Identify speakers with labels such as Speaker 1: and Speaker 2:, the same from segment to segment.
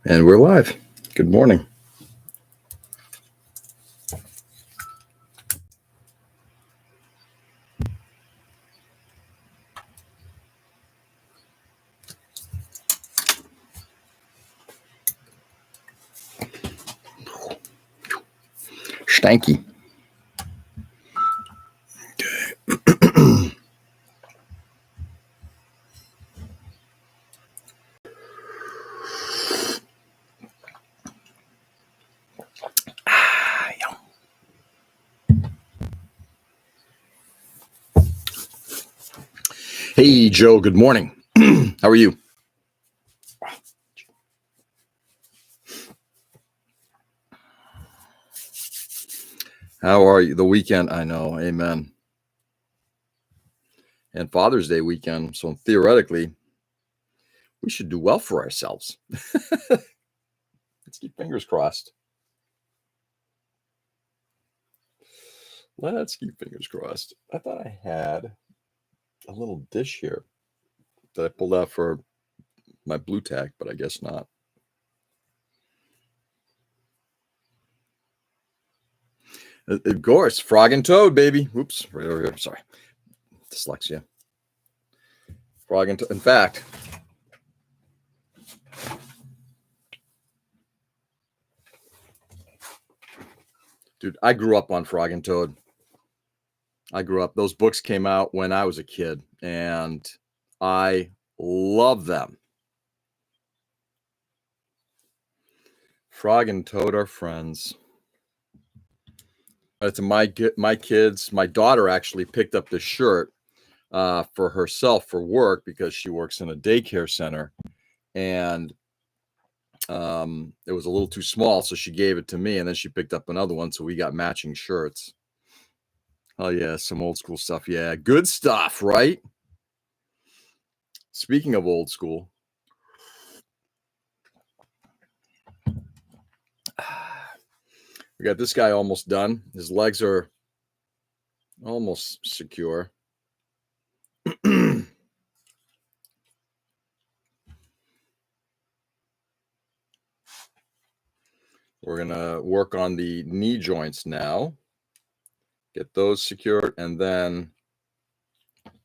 Speaker 1: And we're live. Good morning. Stanky. Hey, Joe. Good morning. How are you? How are you? The weekend, I know. Amen. And Father's Day weekend. So theoretically, we should do well for ourselves. Let's keep fingers crossed. Let's keep fingers crossed. I thought I had a little dish here that I pulled out for my blue tack, but I guess not. Of course, frog and toad, baby. Oops, right over here. Sorry. Dyslexia. Frog and toad. In fact, dude, I grew up on Frog and Toad. Those books came out when I was a kid, and I love them. Frog and Toad are friends. To my kids, my daughter actually picked up the shirt for herself for work because she works in a daycare center, and it was a little too small, so she gave it to me, and then she picked up another one, so we got matching shirts. Oh yeah, some old school stuff. Yeah, good stuff, right? Speaking of old school, we got this guy almost done. His legs are almost secure. We're going to work on the knee joints now. Get those secured, and then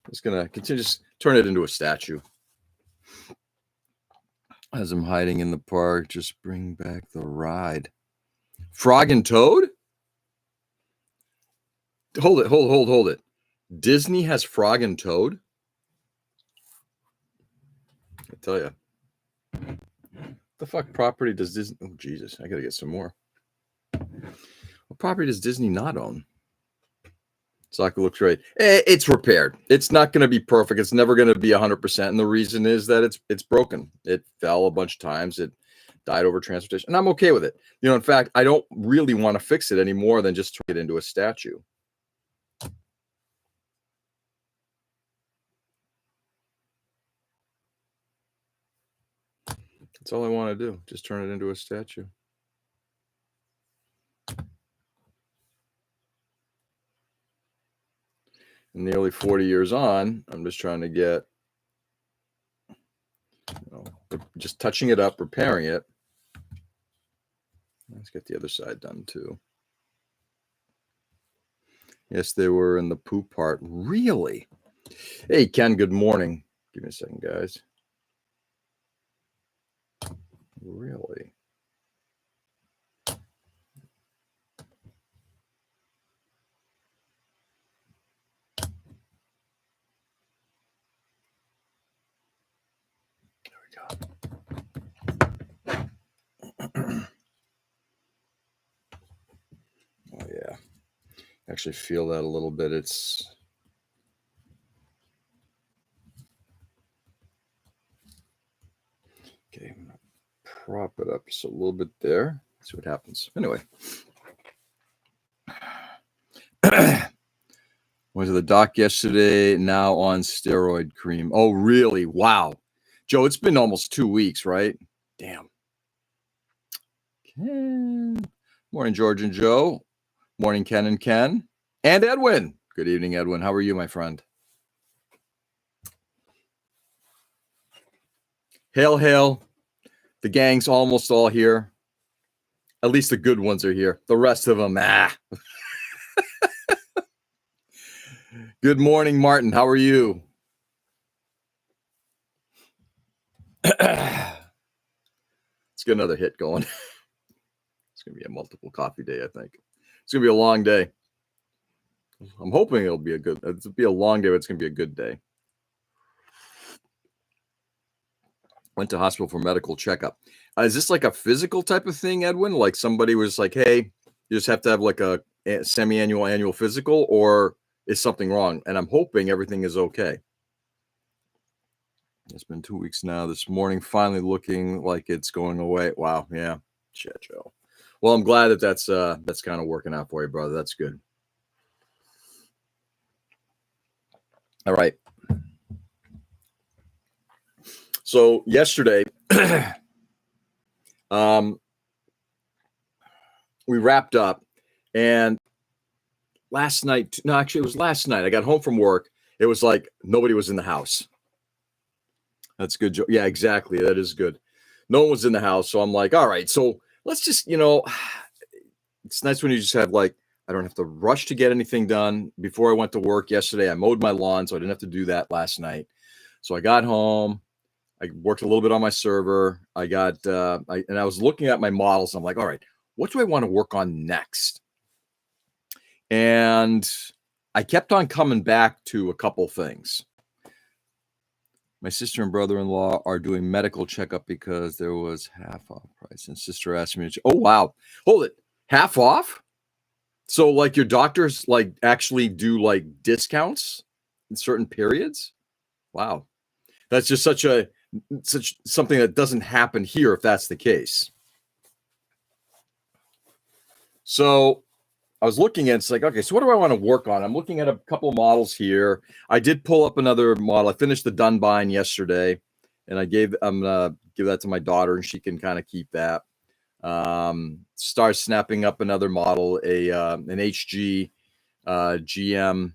Speaker 1: it's going to continue to turn it into a statue. As I'm hiding in the park, just bring back the ride. Frog and Toad? Hold it. Disney has Frog and Toad? I tell you. The fuck property does Disney? Oh, Jesus. I got to get some more. What property does Disney not own? Soccer looks great. It's repaired. It's not going to be perfect. It's never going to be 100%. And the reason is that it's broken. It fell a bunch of times. It died over transportation. And I'm okay with it. In fact, I don't really want to fix it any more than just turn it into a statue. That's all I want to do. Just turn it into a statue. And nearly 40 years on, I'm just trying to get, just touching it up, repairing it. Let's get the other side done too. Yes, they were in the poop part. Really? Hey, Ken, good morning. Give me a second, guys. Really? Oh, yeah. Actually feel that a little bit. It's okay. I'm gonna prop it up just a little bit there. See what happens. Anyway. Went to the doc yesterday, now on steroid cream. Oh, really? Wow. Joe, it's been almost 2 weeks, right? Damn. Ken. Morning, George and Joe. Morning, Ken and Ken. And Edwin. Good evening, Edwin. How are you, my friend? Hail, hail. The gang's almost all here. At least the good ones are here. The rest of them, Good morning, Martin. How are you? Let's get another hit going. It's going to be a multiple coffee day, I think. It's going to be a long day. I'm hoping it'll be a long day, but it's going to be a good day. Went to hospital for medical checkup. Is this like a physical type of thing, Edwin? Like somebody was like, hey, you just have to have like a semi-annual, annual physical, or is something wrong? And I'm hoping everything is okay. It's been 2 weeks now. This morning, finally looking like it's going away. Wow. Yeah. Shit, Joe. Well, I'm glad that's kind of working out for you, brother. That's good. All right. So yesterday, we wrapped up, and last night, no, actually it was last night. I got home from work. It was like nobody was in the house. That's good. Yeah, exactly. That is good. No one was in the house. So I'm like, all right, so let's just, it's nice when you just have like, I don't have to rush to get anything done. Before I went to work yesterday, I mowed my lawn, so I didn't have to do that last night. So I got home. I worked a little bit on my server. I was looking at my models. I'm like, all right, what do I want to work on next? And I kept on coming back to a couple things. My sister and brother-in-law are doing medical checkup because there was half off price. And sister asked me, oh, wow. Hold it. Half off? So like your doctors like actually do like discounts in certain periods? Wow. That's just such something that doesn't happen here if that's the case. So I was looking at, it's like, okay, so what do I want to work on? I'm looking at a couple of models here. I did pull up another model. I finished the Dunbine yesterday, and I'm gonna give that to my daughter, and she can kind of keep that. Start snapping up another model, an HG GM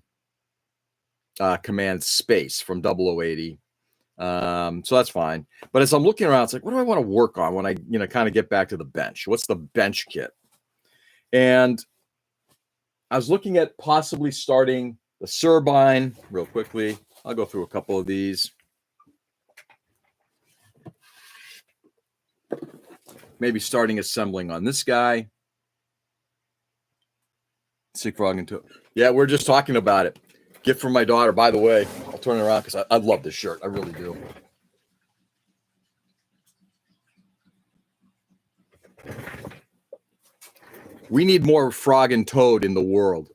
Speaker 1: Command Space from 0080. So that's fine. But as I'm looking around, it's like, what do I want to work on when I, kind of get back to the bench? What's the bench kit? And I was looking at possibly starting the Surbine real quickly. I'll go through a couple of these. Maybe starting assembling on this guy. Sick Frog and Toe. Yeah, we're just talking about it. Gift from my daughter. By the way, I'll turn it around because I love this shirt. I really do. We need more Frog and Toad in the world.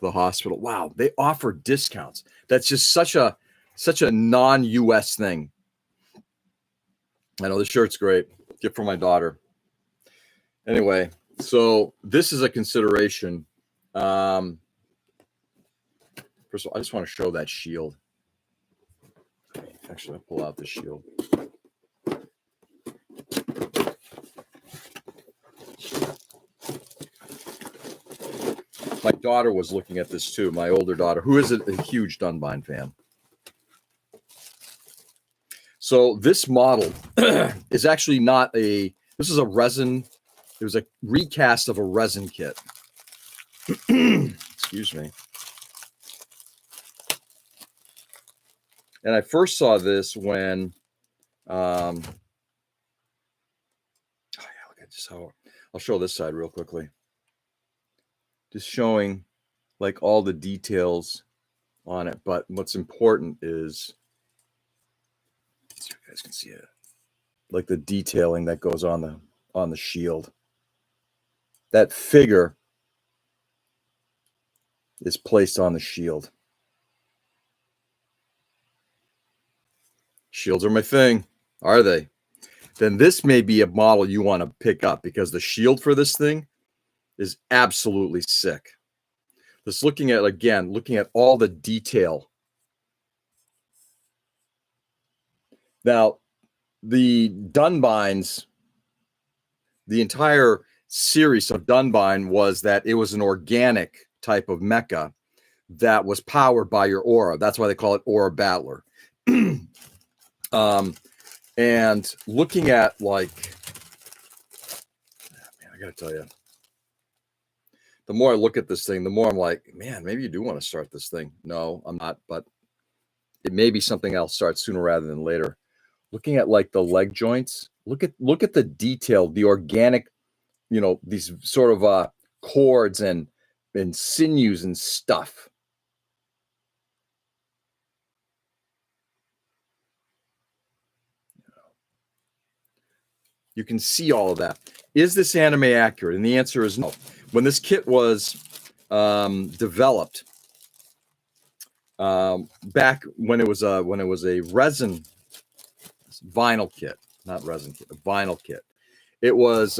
Speaker 1: The hospital. Wow, they offer discounts. That's just such a non-US thing. I know the shirt's great. Gift from my daughter. Anyway, so this is a consideration. First of all, I just want to show that shield. Actually, I'll pull out the shield. My daughter was looking at this too, my older daughter, who is a huge Dunbine fan. So this model is actually this is a resin. It was a recast of a resin kit. Excuse me. And I first saw this when, oh yeah, look at this. I'll show this side real quickly. Just showing like all the details on it. But what's important is, so you guys can see it, like the detailing that goes on the shield. That figure is placed on the shield. Shields are my thing, are they? Then this may be a model you want to pick up because the shield for this thing is absolutely sick. Just looking at all the detail. Now, the Dunbines, the entire series of Dunbine was that it was an organic type of mecha that was powered by your aura. That's why they call it Aura Battler. And looking at like, man, I got to tell you, the more I look at this thing, the more I'm like, man, maybe you do want to start this thing. No, I'm not, but it may be something I'll start sooner rather than later. Looking at like the leg joints, look at the detail, the organic, these sort of cords and sinews and stuff. You can see all of that. Is this anime accurate? And the answer is no. When this kit was developed, back when it was a resin vinyl kit, not resin kit, a vinyl kit, it was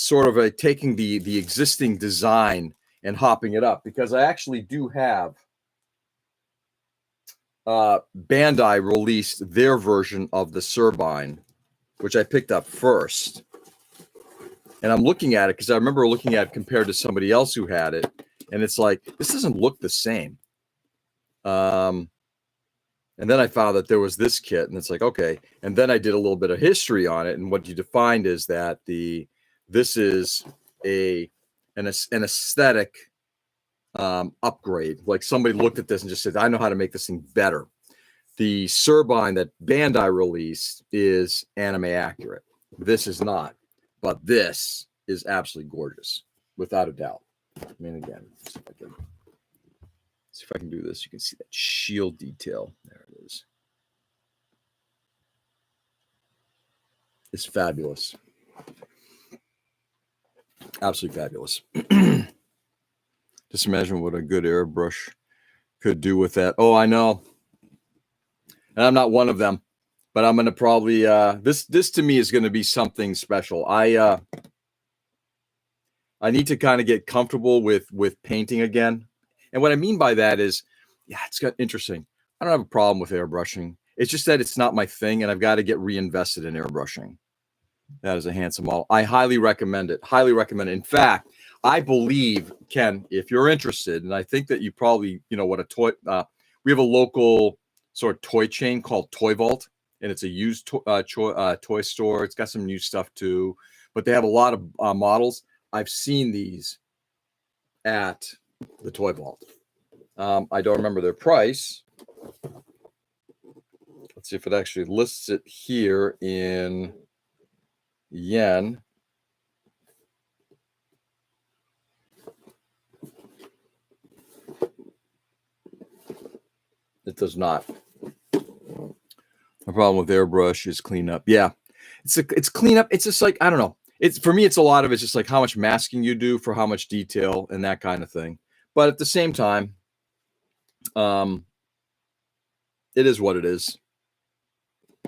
Speaker 1: sort of taking the existing design and hopping it up, because I actually do have Bandai released their version of the Turbine, which I picked up first. And I'm looking at it because I remember looking at it compared to somebody else who had it. And it's like, this doesn't look the same. And then I found that there was this kit, and it's like, okay. And then I did a little bit of history on it. And what you defined is that this is an aesthetic upgrade. Like somebody looked at this and just said, I know how to make this thing better. The Turbine that Bandai released is anime accurate. This is not, but this is absolutely gorgeous, without a doubt. I mean, again, see if I can do this. You can see that shield detail. There it is. It's fabulous. Absolutely fabulous. Just imagine what a good airbrush could do with that. Oh, I know. And I'm not one of them, but I'm going to probably, this to me is going to be something special. I need to kind of get comfortable with painting again. And what I mean by that is, yeah, it's got interesting. I don't have a problem with airbrushing. It's just that it's not my thing, and I've got to get reinvested in airbrushing. That is a handsome model. I highly recommend it. Highly recommend it. In fact, I believe, Ken, if you're interested, and I think that you probably, what a toy, we have a local sort of toy chain called Toy Vault, and it's a used toy store. It's got some new stuff too, but they have a lot of models. I've seen these at the Toy Vault. I don't remember their price. Let's see if it actually lists it here in yen. It does not. The problem with airbrush is cleanup. Yeah, it's cleanup. It's just like, I don't know. It's, for me, it's a lot of it's just like how much masking you do for how much detail and that kind of thing. But at the same time, it is what it is.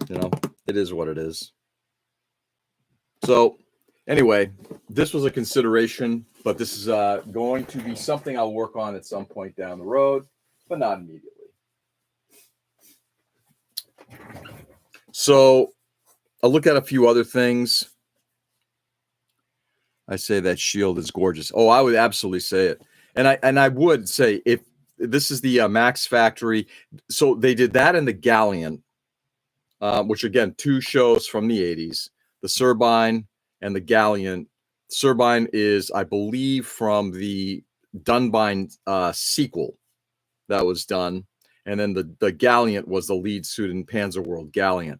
Speaker 1: It is what it is. So anyway, this was a consideration, but this is going to be something I'll work on at some point down the road, but not immediately. So I'll look at a few other things. I say that shield is gorgeous. Oh, I would absolutely say it. And I would say, if this is the Max Factory, so they did that in the Galleon, which again, two shows from the 80s, the Turbine and the Galleon. Turbine is, I believe, from the Dunbine sequel that was done. And then the Galleon was the lead suit in Panzer World Galleon.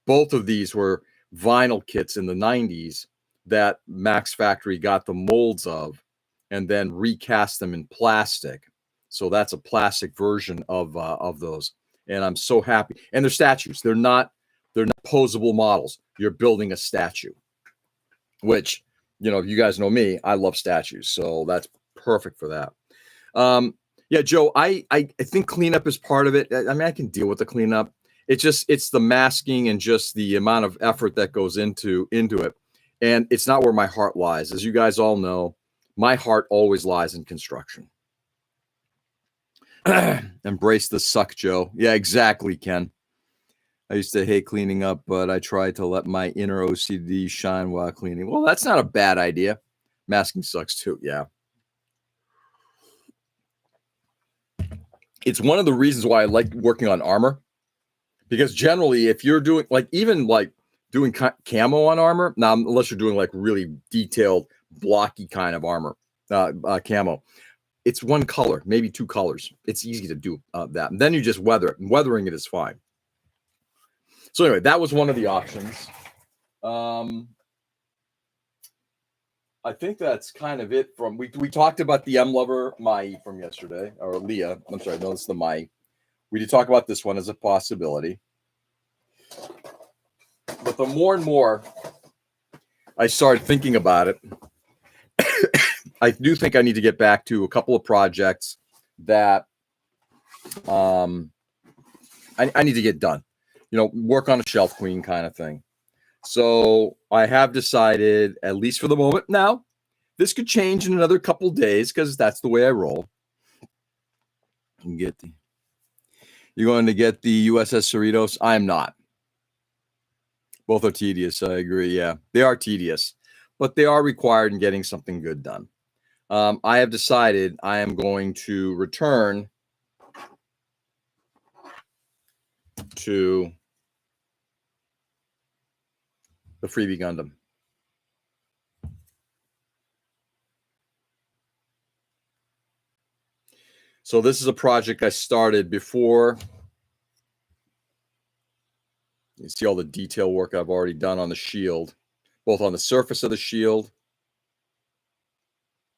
Speaker 1: Both of these were vinyl kits in the 90s that Max Factory got the molds of and then recast them in plastic. So that's a plastic version of those. And I'm so happy. And they're statues. They're not posable models. You're building a statue, which, you guys know me, I love statues. So that's perfect for that. Yeah, Joe, I think cleanup is part of it. I mean, I can deal with the cleanup. It's the masking and just the amount of effort that goes into it. And it's not where my heart lies. As you guys all know, my heart always lies in construction. Embrace the suck, Joe. Yeah, exactly, Ken. I used to hate cleaning up, but I tried to let my inner OCD shine while cleaning. Well, that's not a bad idea. Masking sucks too. Yeah. It's one of the reasons why I like working on armor, Because generally, if you're doing like even like doing camo on armor, now unless you're doing like really detailed, blocky kind of armor, camo, it's one color, maybe two colors. It's easy to do that. And then you just weather it, and weathering it is fine. So anyway, that was one of the options. I think that's kind of it from we talked about the M Lover Mai from yesterday, or Leah. I'm sorry, no, it's the Mai. We did talk about this one as a possibility. But the more and more I started thinking about it, I do think I need to get back to a couple of projects that I need to get done. You know, work on a shelf queen kind of thing. So I have decided, at least for the moment now, this could change in another couple of days because that's the way I roll. You're going to get the USS Cerritos? I am not. Both are tedious. I agree. Yeah, they are tedious, but they are required in getting something good done. I have decided I am going to return to the Freebie Gundam. So this is a project I started before. You see all the detail work I've already done on the shield, both on the surface of the shield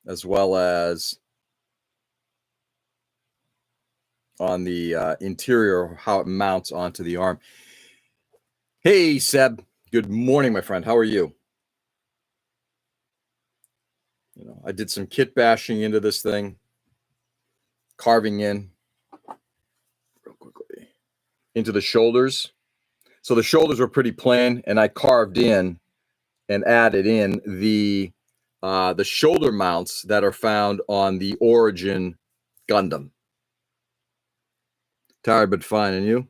Speaker 1: as well as on the interior, how it mounts onto the arm. Hey, Seb. Good morning, my friend. How are you? You know, I did some kit bashing into this thing, carving in real quickly into the shoulders. So the shoulders were pretty plain, and I carved in and added in the shoulder mounts that are found on the Origin Gundam. Tired but fine, and you?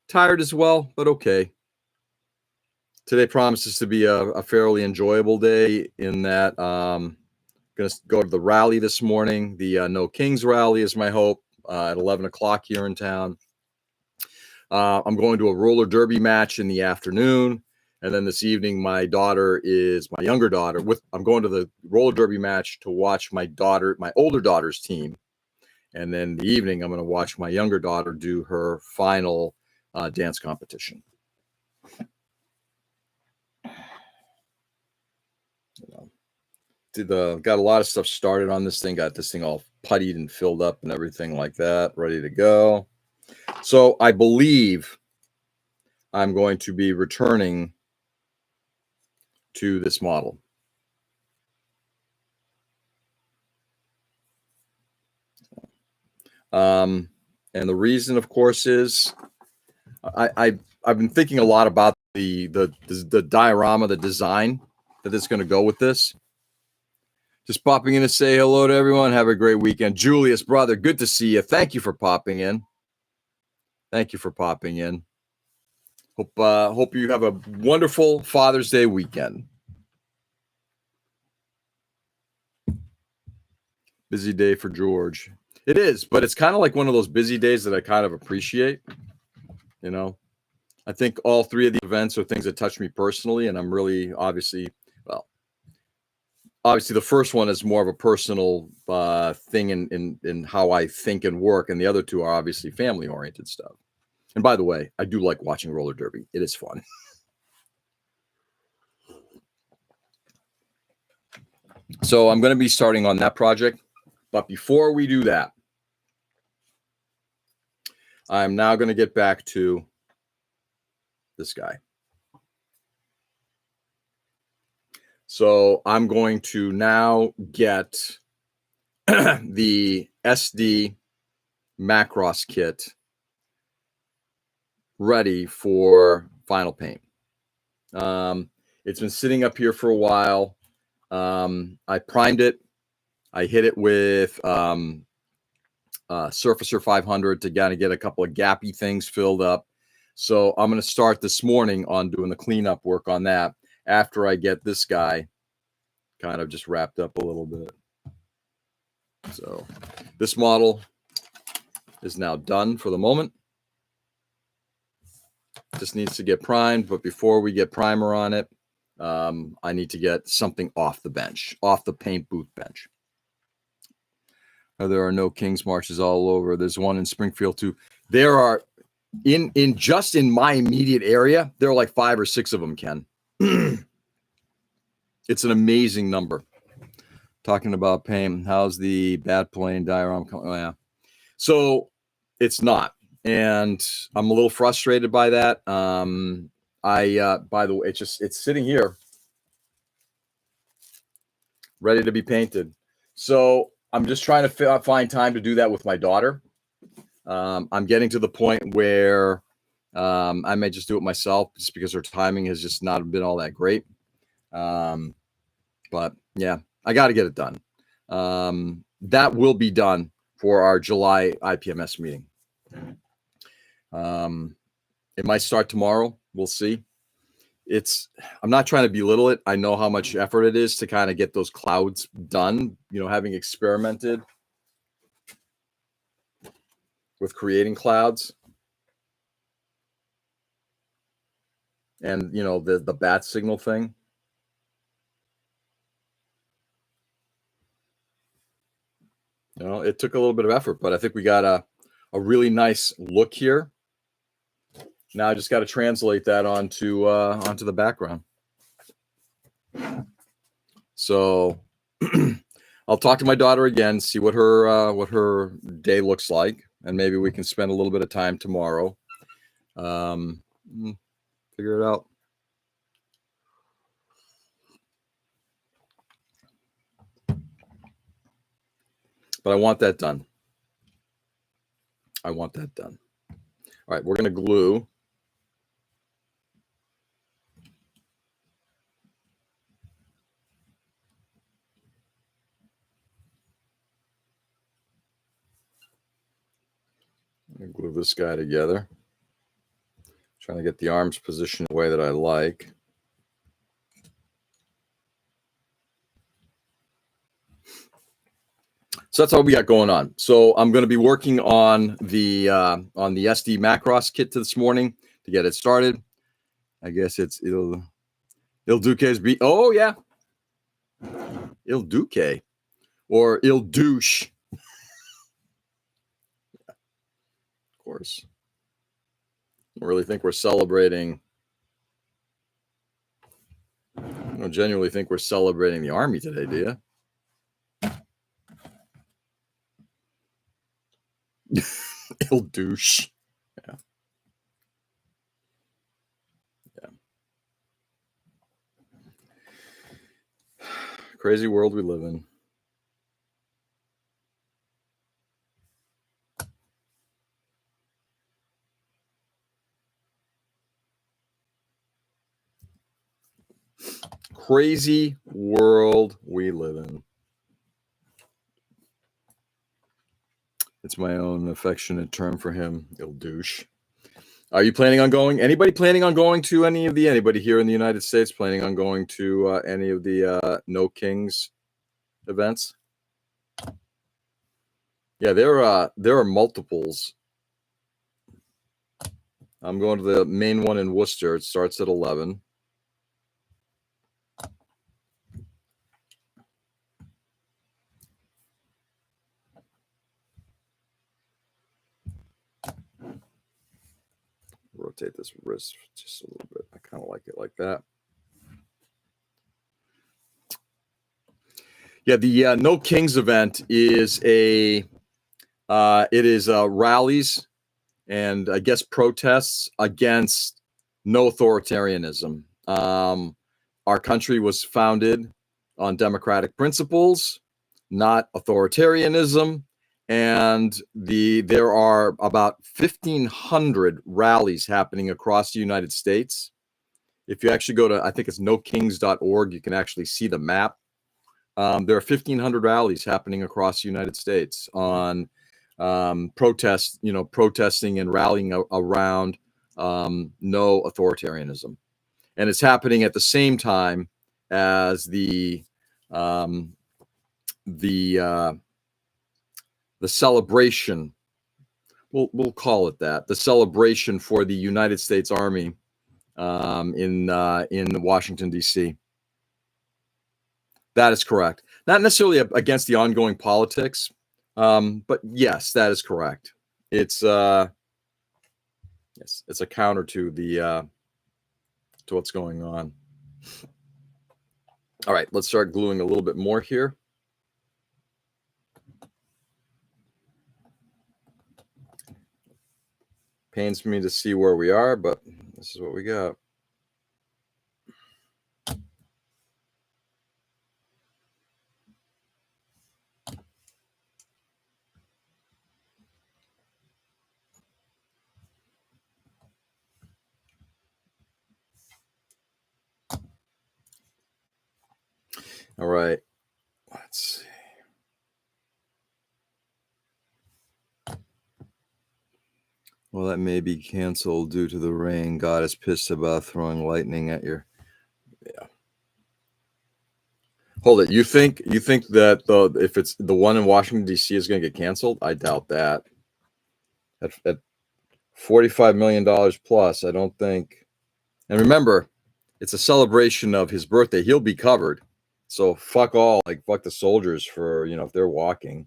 Speaker 1: Tired as well, but okay. Today promises to be a fairly enjoyable day in that going to go to the rally this morning. The No Kings rally is my hope at 11 o'clock here in town. I'm going to a roller derby match in the afternoon. And then this evening, my younger daughter, I'm going to the roller derby match to watch my older daughter's team. And then the evening, I'm going to watch my younger daughter do her final dance competition. Got a lot of stuff started on this thing, got this thing all puttied and filled up and everything like that, ready to go. So I believe I'm going to be returning to this model. And the reason, of course, is I've been thinking a lot about the diorama, the design that is going to go with this. Just popping in to say hello to everyone. Have a great weekend. Julius, brother, good to see you. Thank you for popping in. Hope you have a wonderful Father's Day weekend. Busy day for George. It is, but it's kind of like one of those busy days that I kind of appreciate. You know, I think all three of the events are things that touch me personally, and I'm really obviously the first one is more of a personal thing in how I think and work, and the other two are obviously family-oriented stuff. And by the way, I do like watching roller derby. It is fun. So I'm going to be starting on that project. But before we do that, I'm now going to get back to this guy. So I'm going to now get the SD Macross kit ready for final paint. It's been sitting up here for a while. I primed it. I hit it with Surfacer 500 to kind of get a couple of gappy things filled up. So I'm going to start this morning on doing the cleanup work on that after I get this guy kind of just wrapped up a little bit. So this model is now done for the moment. Just needs to get primed. But before we get primer on it, I need to get something off the bench, off the paint booth bench. There are no King's marches all over. There's one in Springfield too. There are in just in my immediate area, there are like 5 or 6 of them, Ken. It's an amazing number. Talking about pain. How's the bad plane diorama? Oh, yeah. So it's not. And I'm a little frustrated by that. By the way, it's sitting here ready to be painted. So I'm just trying to find time to do that with my daughter. I'm getting to the point where I may just do it myself just because her timing has just not been all that great. But yeah, I got to get it done. That will be done for our July IPMS meeting. It might start tomorrow. We'll see. I'm not trying to belittle it. I know how much effort it is to kind of get those clouds done, having experimented with creating clouds and, the bat signal thing. It took a little bit of effort, but I think we got a really nice look here. Now I just got to translate that onto the background. So I'll talk to my daughter again, see what her day looks like, and maybe we can spend a little bit of time tomorrow. Figure it out. But I want that done. All right, we're going to glue. Glue this guy together. Trying to get the arms positioned the way that I like. So that's all we got going on. So I'm going to be working on the SD Macross kit this morning to get it started. I guess it's Il Duque's be. Oh yeah, Il Duque or Il Douche. Of course. I don't really think we're celebrating. I don't genuinely think we're celebrating the Army today, do you? Il Douche. Yeah. Crazy world we live in. Crazy world we live in. It's my own affectionate term for him, Il Douche. Are you planning on going? Anybody planning on going to anybody here in the United States planning on going to any of the No Kings events? Yeah, there are multiples. I'm going to the main one in Worcester. It starts at 11. Rotate this wrist just a little bit. I kind of like it like that. Yeah, the No Kings event is rallies and I guess protests against no authoritarianism. Our country was founded on democratic principles, not authoritarianism. And there are about 1,500 rallies happening across the United States. If you actually go to, I think it's nokings.org, you can actually see the map. There are 1,500 rallies happening across the United States on protesting and rallying around no authoritarianism. And it's happening at the same time as the celebration we'll call it that, the celebration for the United States Army in Washington, D.C. That is correct. Not necessarily against the ongoing politics, but yes, that is correct. It's yes, it's a counter to the to what's going on. All right, let's start gluing a little bit more here. Pains me to see where we are, but this is what we got. All right, let's see. Well, that may be canceled due to the rain. God is pissed about throwing lightning at your. Yeah. Hold it. You think that if it's the one in Washington D.C. is going to get canceled? I doubt that. At $45 million plus, I don't think. And remember, it's a celebration of his birthday. He'll be covered. So fuck all, like fuck the soldiers for, if they're walking.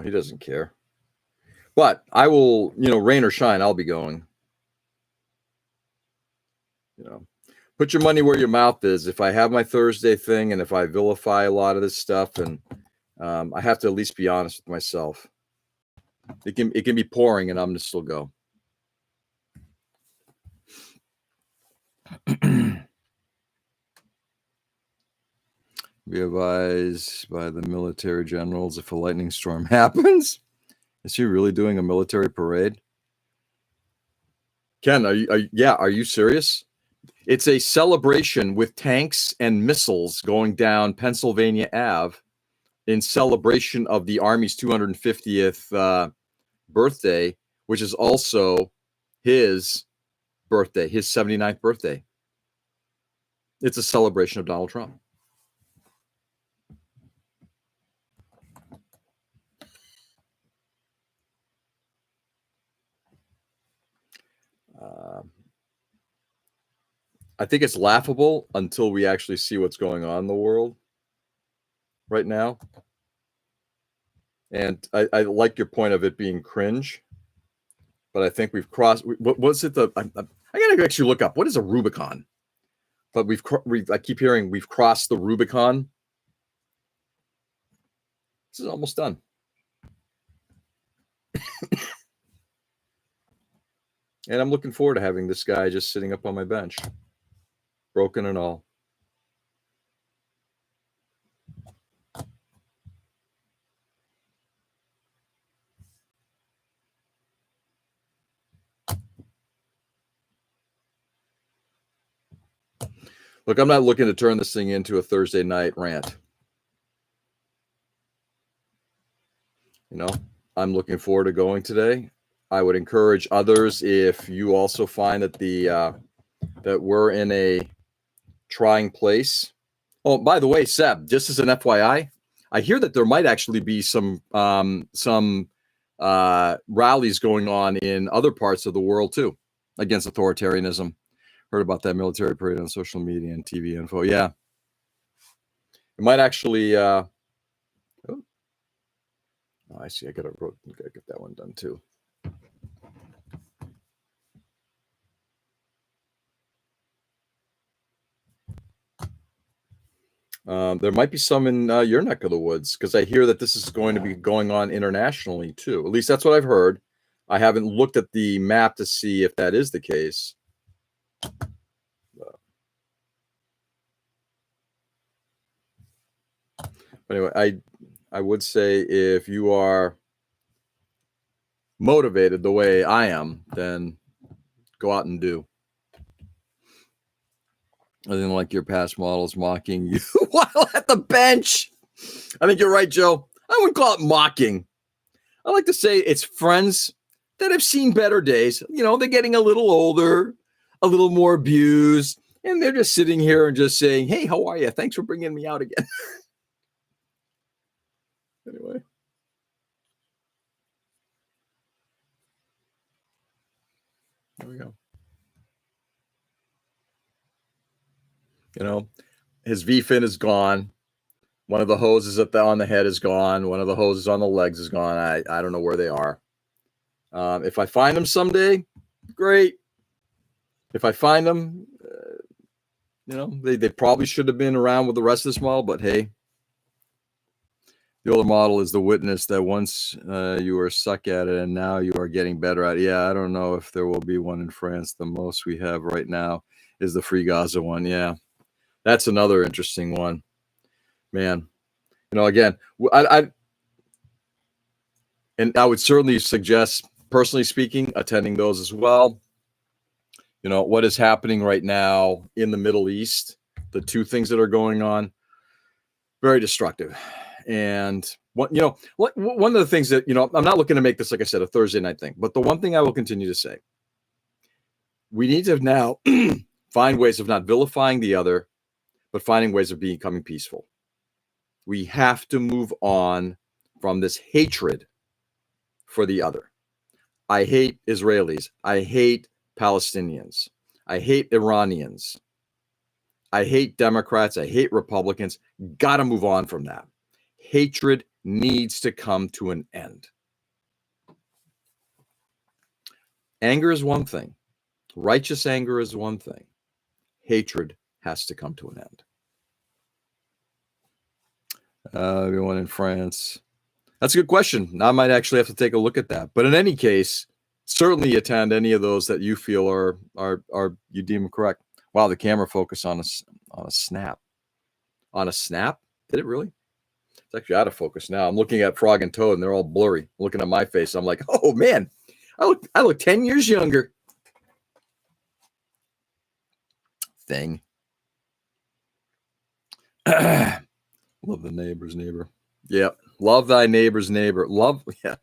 Speaker 1: He doesn't care. But I will, rain or shine, I'll be going. Put your money where your mouth is. If I have my Thursday thing and if I vilify a lot of this stuff, and I have to at least be honest with myself. It can be pouring and I'm going to still go. Be advised by the military generals if a lightning storm happens. Is he really doing a military parade? Ken, are you serious? It's a celebration with tanks and missiles going down Pennsylvania Ave in celebration of the Army's 250th birthday, which is also his birthday, his 79th birthday. It's a celebration of Donald Trump. I think it's laughable until we actually see what's going on in the world right now. And I like your point of it being cringe, but I think we've crossed. What was it? I gotta actually look up what is a Rubicon. But I keep hearing we've crossed the Rubicon. This is almost done. And I'm looking forward to having this guy just sitting up on my bench, broken and all. Look, I'm not looking to turn this thing into a Thursday night rant. I'm looking forward to going today. I would encourage others, if you also find that that we're in a trying place. Oh, by the way, Seb, just as an FYI, I hear that there might actually be some rallies going on in other parts of the world too against authoritarianism. Heard about that military parade on social media and TV info. Yeah, it might actually. Oh, I see. I gotta get that one done too. There might be some in your neck of the woods, because I hear that this is going to be going on internationally too. At least that's what I've heard. I haven't looked at the map to see if that is the case. But anyway, I would say if you are motivated the way I am, then go out and do. I didn't like your past models mocking you while at the bench. I think you're right, Joe. I wouldn't call it mocking. I like to say it's friends that have seen better days. They're getting a little older, a little more abused, and they're just sitting here and just saying, hey, how are you? Thanks for bringing me out again. There we go. You know, his V-fin is gone. One of the hoses on the head is gone. One of the hoses on the legs is gone. I don't know where they are. If I find them someday, great. If I find them, they probably should have been around with the rest of this model, but hey, the older model is the witness that once you were suck at it and now you are getting better at it. Yeah, I don't know if there will be one in France. The most we have right now is the Free Gaza one. Yeah, that's another interesting one. Man, again, I would certainly suggest, personally speaking, attending those as well. What is happening right now in the Middle East, the two things that are going on, very destructive. And one of the things that, I'm not looking to make this, like I said, a Thursday night thing, but the one thing I will continue to say, we need to now find ways of not vilifying the other, but finding ways of becoming peaceful. We have to move on from this hatred for the other. I hate Israelis. I hate Palestinians. I hate Iranians. I hate Democrats. I hate Republicans. Got to move on from that. Hatred needs to come to an end. Anger is one thing. Righteous anger is one thing. Hatred has to come to an end. Everyone in France. That's a good question. I might actually have to take a look at that. But in any case, certainly attend any of those that you feel are you deem correct. Wow, the camera focused on a snap. On a snap? Did it really? It's actually out of focus now. I'm looking at Frog and Toad, and they're all blurry. I'm looking at my face. I'm like, oh man, I look 10 years younger. Thing. Love the neighbor's neighbor. Yeah. Love thy neighbor's neighbor. Love. Yeah.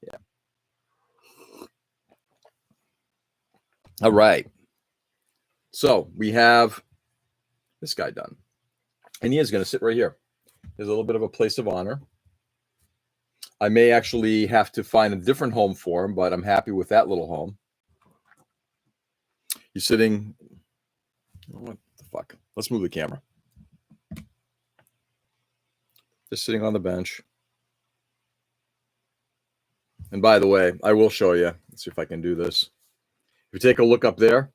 Speaker 1: Yeah. All right. So we have this guy done. And he is going to sit right here. There's a little bit of a place of honor. I may actually have to find a different home for him, but I'm happy with that little home. He's sitting. What the fuck? Let's move the camera. Just sitting on the bench. And by the way, I will show you. Let's see if I can do this. If you take a look up there,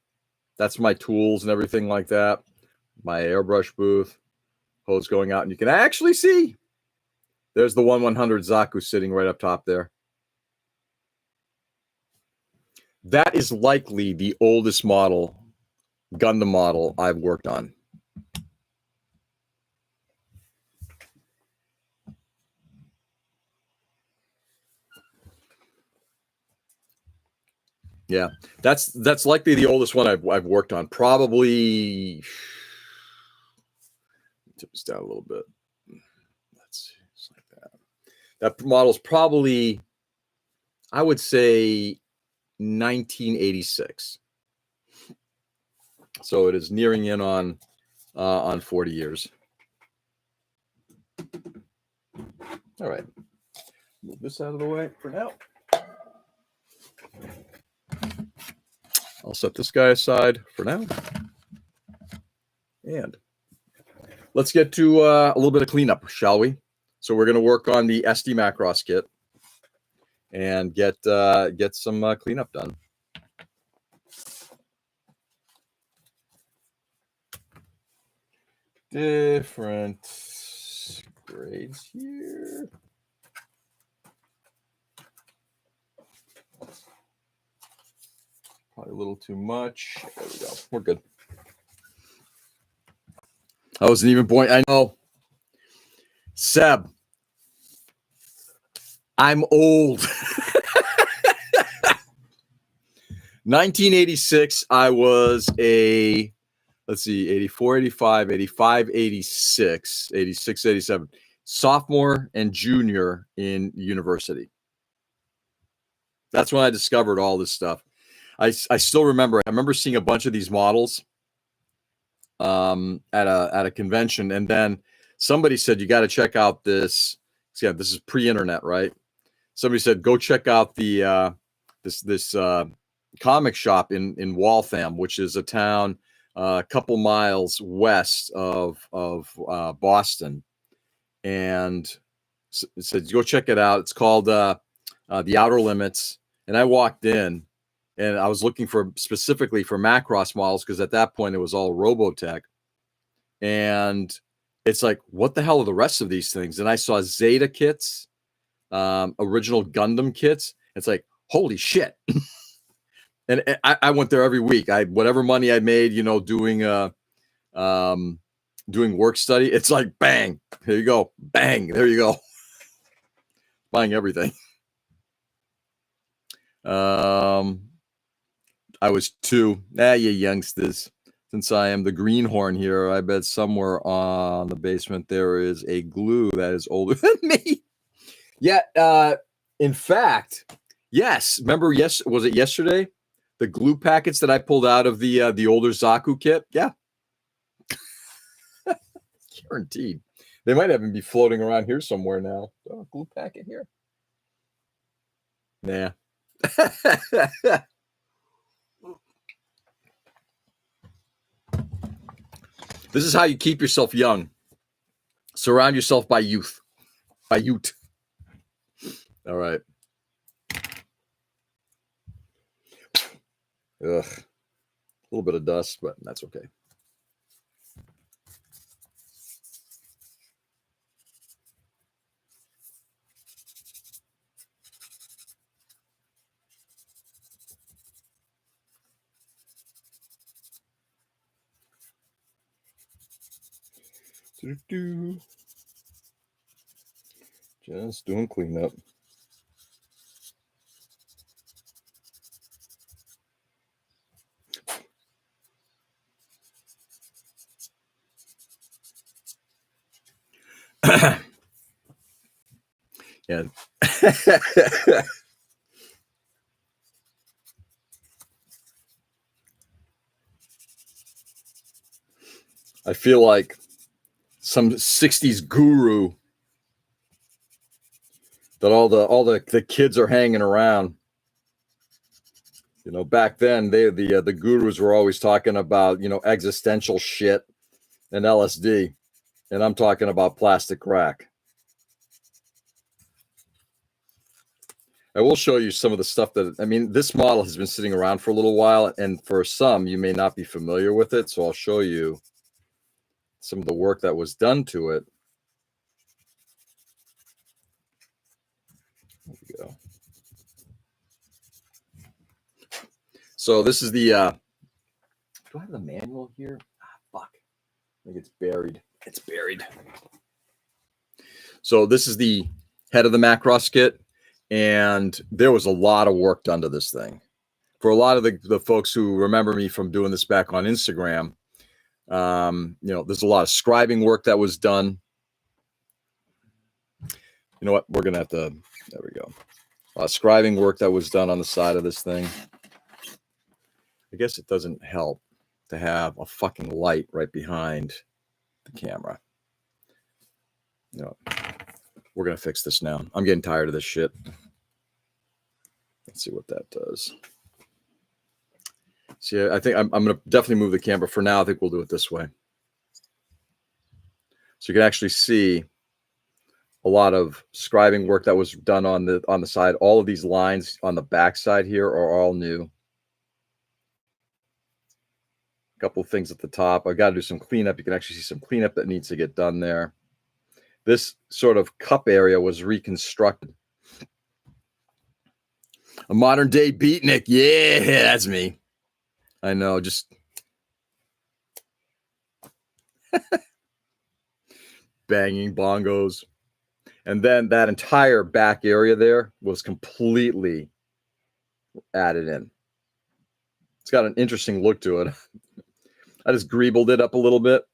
Speaker 1: that's my tools and everything like that. My airbrush booth. Hose going out. And you can actually see there's the 1100 Zaku sitting right up top there. That is likely the oldest model, Gundam model I've worked on. Yeah, that's likely the oldest one I've worked on. Probably tip this down a little bit. Let's see, just like that. That model's probably, I would say, 1986. So it is nearing in on 40 years. All right, move this out of the way for now. I'll set this guy aside for now. And let's get to a little bit of cleanup, shall we? So we're going to work on the SD Macross kit and get some cleanup done. Different grades here. Probably a little too much. There we go. We're good. I wasn't even pointing. I know. Seb, I'm old. 1986, I was a, let's see, 84, 85, 85, 86, 86, 87, sophomore and junior in university. That's when I discovered all this stuff. I still remember. I remember seeing a bunch of these models at a convention, and then somebody said, "You got to check out this." Yeah, this is pre-internet, right? Somebody said, "Go check out the this comic shop in Waltham, which is a town a couple miles west of Boston, and it said go check it out. It's called The Outer Limits. And I walked in, and I was looking for specifically for Macross models because at that point it was all Robotech, and it's like, what the hell are the rest of these things? And I saw Zeta kits, original Gundam kits. It's like, holy shit. And I went there every week. Whatever money I made, doing work study, it's like bang, here you go, bang, there you go, buying everything. I was 2. You youngsters. Since I am the greenhorn here, I bet somewhere on the basement there is a glue that is older than me. Yeah, in fact, yes. Remember, was it yesterday? The glue packets that I pulled out of the older Zaku kit. Yeah. Guaranteed. They might even be floating around here somewhere now. Oh, glue packet here. Nah. This is how you keep yourself young. Surround yourself by youth. By youth. All right. Ugh. A little bit of dust, but that's okay. Just doing cleanup. Yeah. I feel like some 60s guru that all the kids are hanging around. Back then the gurus were always talking about, existential shit and LSD, and I'm talking about plastic crack. I will show you some of the stuff this model has been sitting around for a little while, and for some you may not be familiar with it, so I'll show you some of the work that was done to it. There we go. So this is the do I have the manual here? Fuck. I think it's buried. It's buried. So this is the head of the Macross kit, and there was a lot of work done to this thing. For a lot of the folks who remember me from doing this back on Instagram, there's a lot of scribing work that was done. You know what? We're going to have to, there we go. A lot of scribing work that was done on the side of this thing. I guess it doesn't help to have a fucking light right behind the camera. We're going to fix this now. I'm getting tired of this shit. Let's see what that does. See, I think I'm going to definitely move the camera. For now, I think we'll do it this way. So you can actually see a lot of scribing work that was done on the side. All of these lines on the back side here are all new. A couple of things at the top. I've got to do some cleanup. You can actually see some cleanup that needs to get done there. This sort of cup area was reconstructed. A modern day beatnik. Yeah, that's me. I know, just banging bongos. And then that entire back area there was completely added in. It's got an interesting look to it. I just greebled it up a little bit,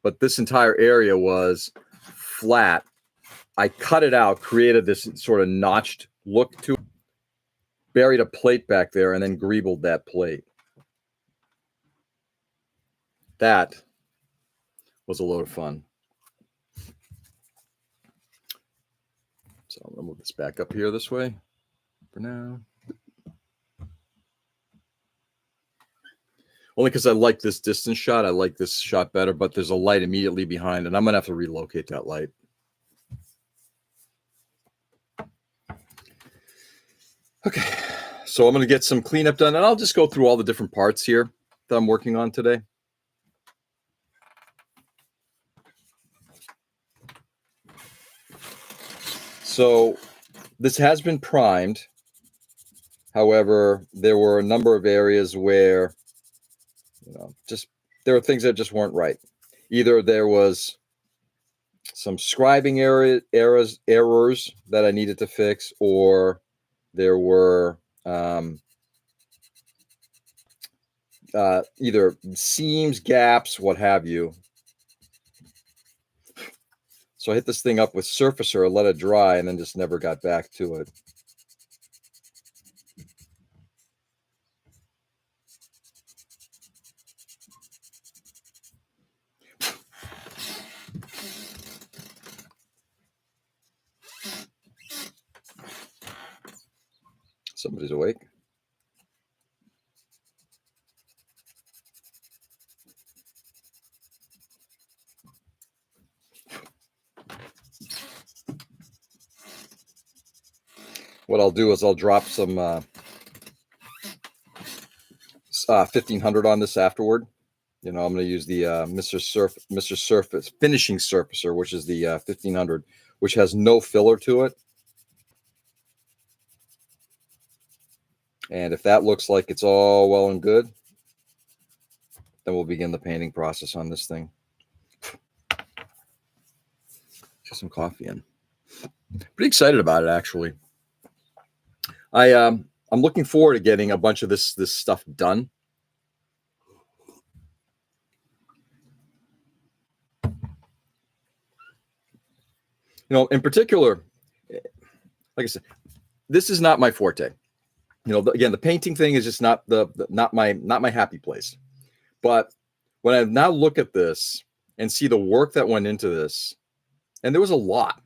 Speaker 1: but this entire area was flat. I cut it out, created this sort of notched look to it, buried a plate back there, and then greebled that plate. That was a load of fun. So I'm going to move this back up here this way for now. Only because I like this distance shot. I like this shot better, but there's a light immediately behind, and I'm going to have to relocate that light. Okay, so I'm going to get some cleanup done, and I'll just go through all the different parts here that I'm working on today. So this has been primed. However, there were a number of areas where, just there were things that just weren't right. Either there was some scribing errors that I needed to fix, or there were either seams, gaps, what have you. So I hit this thing up with Surfacer, let it dry, and then just never got back to it. Somebody's awake. What I'll do is I'll drop some 1500 on this afterward. I'm going to use the Mr. Surface finishing surfacer, which is the 1500, which has no filler to it. And if that looks like it's all well and good, then we'll begin the painting process on this thing. Get some coffee in. Pretty excited about it, actually. I'm looking forward to getting a bunch of this stuff done. In particular, like I said, this is not my forte. Again, the painting thing is just not my happy place. But when I now look at this and see the work that went into this, and there was a lot,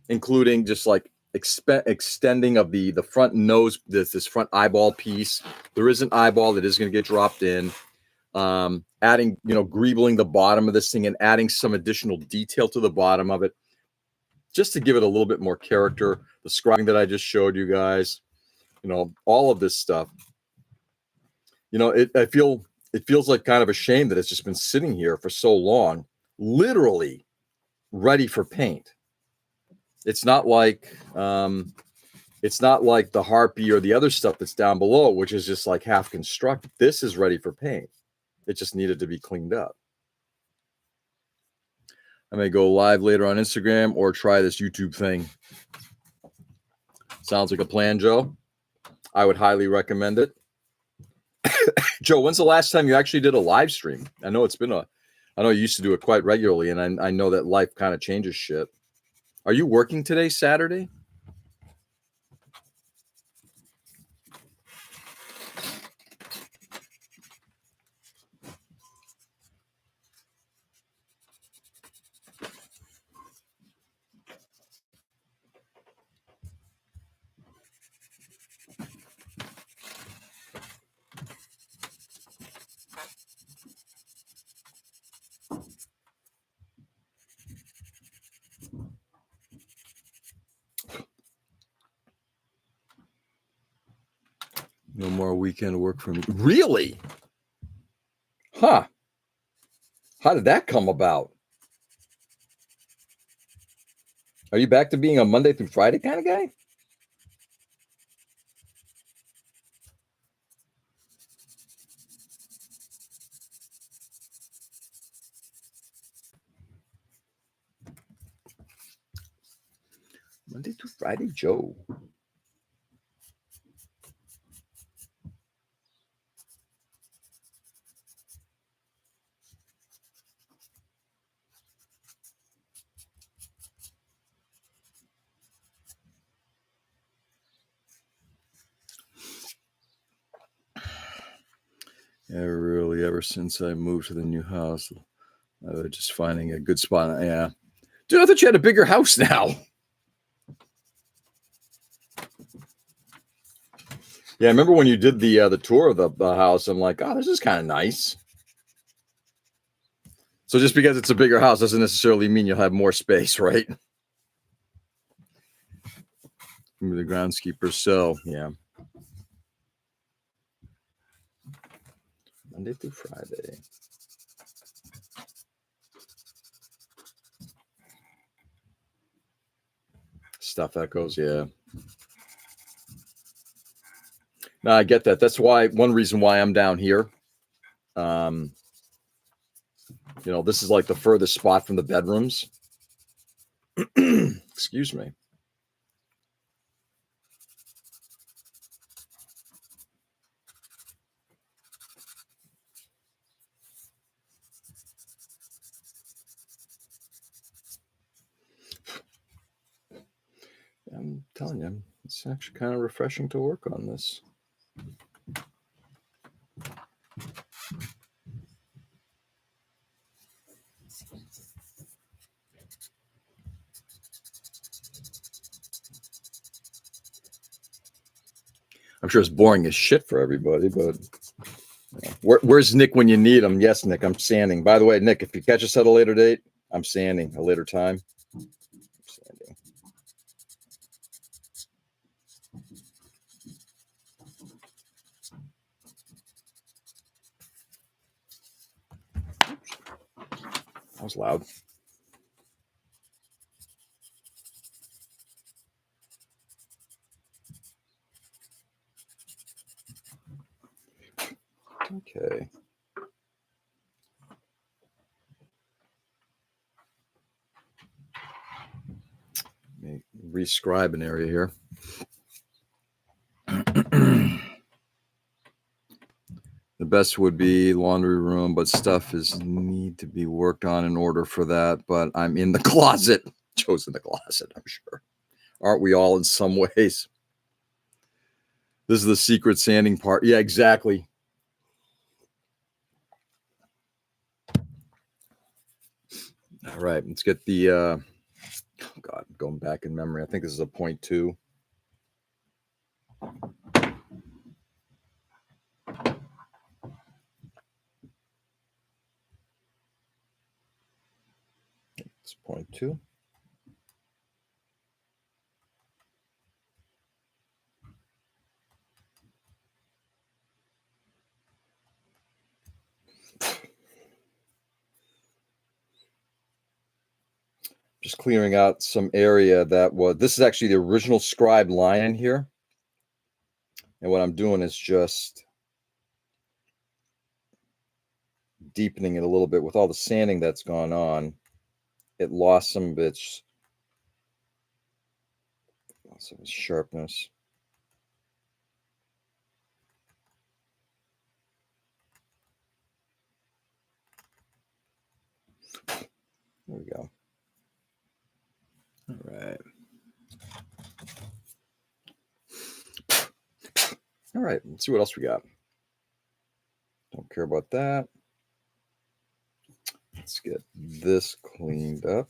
Speaker 1: including just like extending of the front nose, this front eyeball piece. There is an eyeball that is going to get dropped in. Adding, greebling the bottom of this thing and adding some additional detail to the bottom of it, just to give it a little bit more character. The scribing that I just showed you guys, all of this stuff. It feels like kind of a shame that it's just been sitting here for so long, literally ready for paint. It's not like the Harpy or the other stuff that's down below, which is just like half constructed. This is ready for paint. It just needed to be cleaned up. I may go live later on Instagram or try this YouTube thing. Sounds like a plan, Joe. I would highly recommend it. Joe, when's the last time you actually did a live stream? I know you used to do it quite regularly, and I know that life kind of changes shit. Are you working today, Saturday? No more weekend work for me. Really? Huh. How did that come about? Are you back to being a Monday through Friday kind of guy? Monday through Friday, Joe. Ever since I moved to the new house, just finding a good spot. Yeah. Dude, I thought you had a bigger house now. Yeah, I remember when you did the tour of the house. I'm like, oh, this is kind of nice. So just because it's a bigger house doesn't necessarily mean you'll have more space, right? The groundskeeper. So yeah. Monday through Friday. Stuff echoes, yeah. No, I get that. That's why one reason why I'm down here. This is like the furthest spot from the bedrooms. Excuse me. I'm telling you, it's actually kind of refreshing to work on this. I'm sure it's boring as shit for everybody, but where's Nick when you need him? Yes, Nick, I'm sanding. By the way, Nick, if you catch us at a later date, I'm sanding a later time. Sanding. That was loud. Okay. Let me rescribe an area here. The best would be laundry room, but stuff need to be worked on in order for that. But I'm in the closet. Joe's in the closet, I'm sure. Aren't we all in some ways? This is the secret sanding part. Yeah, exactly. All right, let's get the, oh God, going back in memory. I think this is a 0.2. It's 0.2. Just clearing out some area that was, this is actually the original scribe line in here. And what I'm doing is just deepening it a little bit with all the sanding that's gone on. It lost some of its sharpness. There we go. All right. All right, let's see what else we got. Don't care about that. Let's get this cleaned up.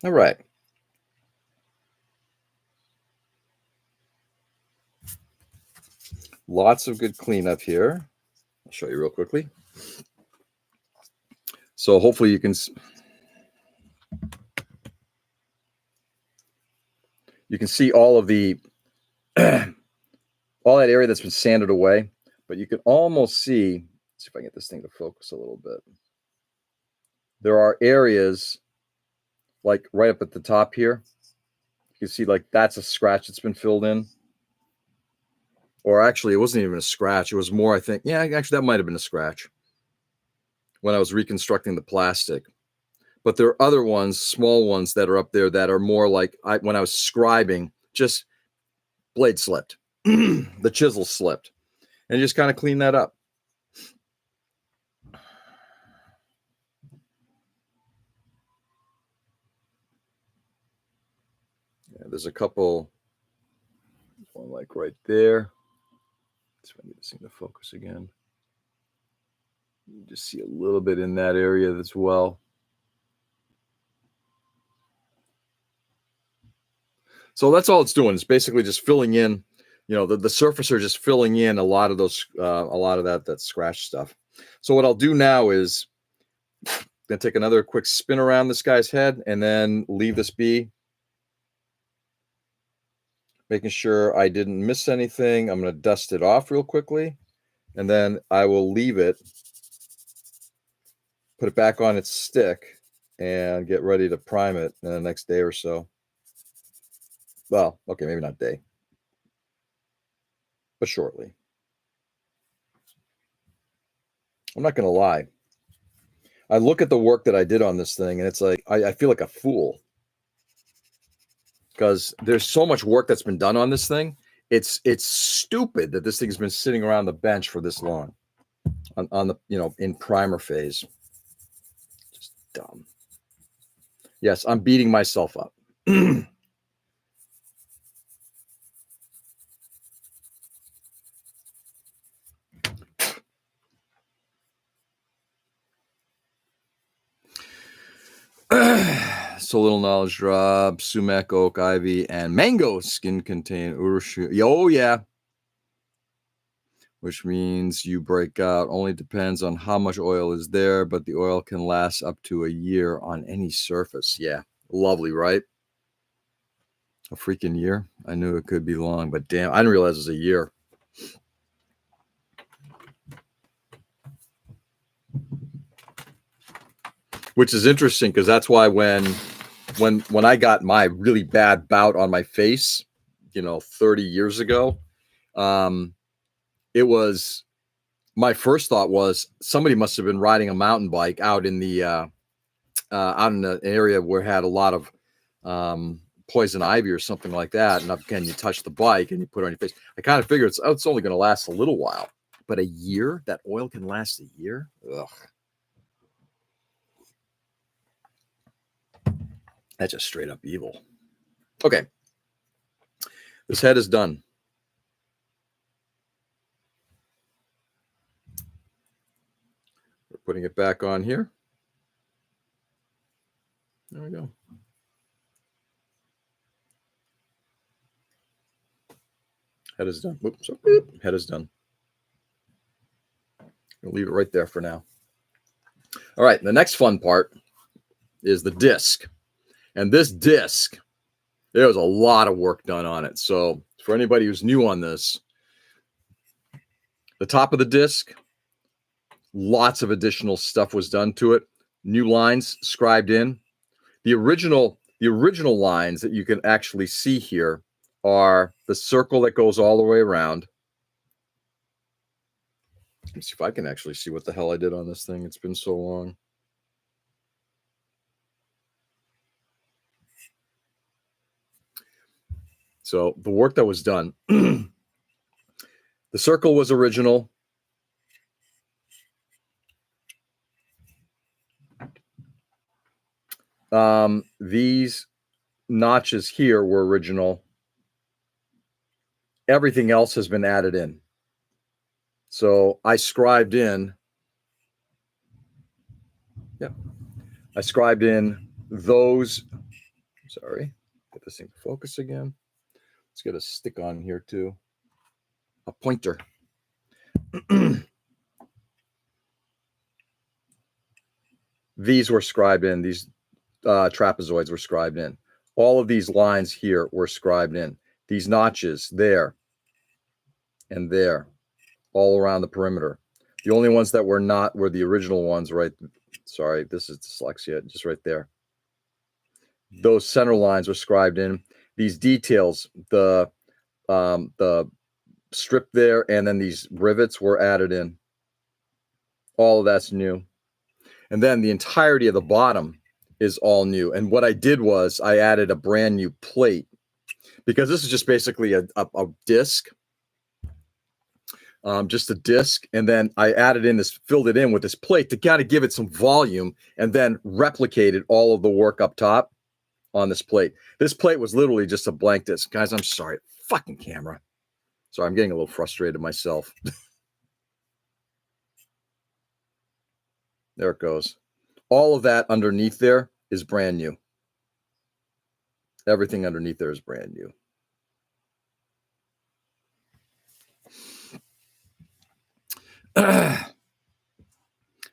Speaker 1: All right. Lots of good cleanup here. I'll show you real quickly. So hopefully you can see all of the all that area that's been sanded away, but you can almost see, let's see if I can get this thing to focus a little bit. There are areas like right up at the top here. You can see like that's a scratch that's been filled in. Or actually, it wasn't even a scratch. It was more, I think, yeah, actually, that might have been a scratch when I was reconstructing the plastic. But there are other ones, small ones that are up there that are more like when I was scribing, just blade slipped. The chisel slipped. And just kind of clean that up. Yeah, there's a couple one like right there. Let's get this thing to focus again. You just see a little bit in that area as well. So that's all it's doing. It's basically just filling in, the surfacer just filling in a lot of those, a lot of that scratch stuff. So what I'll do now is gonna take another quick spin around this guy's head and then leave this be. Making sure I didn't miss anything. I'm gonna dust it off real quickly, and then I will leave it, put it back on its stick, and get ready to prime it in the next day or so. Well, okay, maybe not day, but shortly. I'm not gonna lie. I look at the work that I did on this thing, and it's like I feel like a fool because there's so much work that's been done on this thing. It's stupid that this thing's been sitting around the bench for this long on the in primer phase. Just dumb. Yes, I'm beating myself up. So little knowledge drop, sumac, oak, ivy, and mango skin contain urushu. Oh yeah. Which means you break out. Only depends on how much oil is there, but the oil can last up to a year on any surface. Yeah. Lovely, right? A freaking year. I knew it could be long, but damn, I didn't realize it was a year. Which is interesting because that's why when I got my really bad bout on my face, 30 years ago, it was my first thought was somebody must have been riding a mountain bike out in the out in the area where it had a lot of poison ivy or something like that. And again, you touch the bike and you put it on your face. I kind of figured it's only going to last a little while, but a year, that oil can last a year. Ugh. That's just straight up evil. Okay. This head is done. We're putting it back on here. There we go. Head is done. Oops, head is done. We'll leave it right there for now. All right. The next fun part is the disc. And this disc, there was a lot of work done on it. So for anybody who's new on this, the top of the disc, lots of additional stuff was done to it. New lines scribed in. The original lines that you can actually see here are the circle that goes all the way around. Let's see if I can actually see what the hell I did on this thing. It's been so long. So the work that was done, the circle was original. These notches here were original. Everything else has been added in. So I scribed in. Yep. I scribed in those. Sorry. Get this thing to focus again. Let's get a stick on here too. A pointer. These were scribed in. These trapezoids were scribed in. All of these lines here were scribed in. These notches there and there, all around the perimeter. The only ones that were not were the original ones, right? Sorry, this is dyslexia, just right there. Those center lines were scribed in. These details, the strip there, and then these rivets were added in. All of that's new. And then the entirety of the bottom is all new. And what I did was I added a brand new plate because this is just basically a disc, just a disc. And then I added in this, filled it in with this plate to kind of give it some volume and then replicated all of the work up top on this plate. This plate was literally just a blank disc. Guys, I'm sorry. Fucking camera. Sorry, I'm getting a little frustrated myself. There it goes. All of that underneath there is brand new. Everything underneath there is brand new.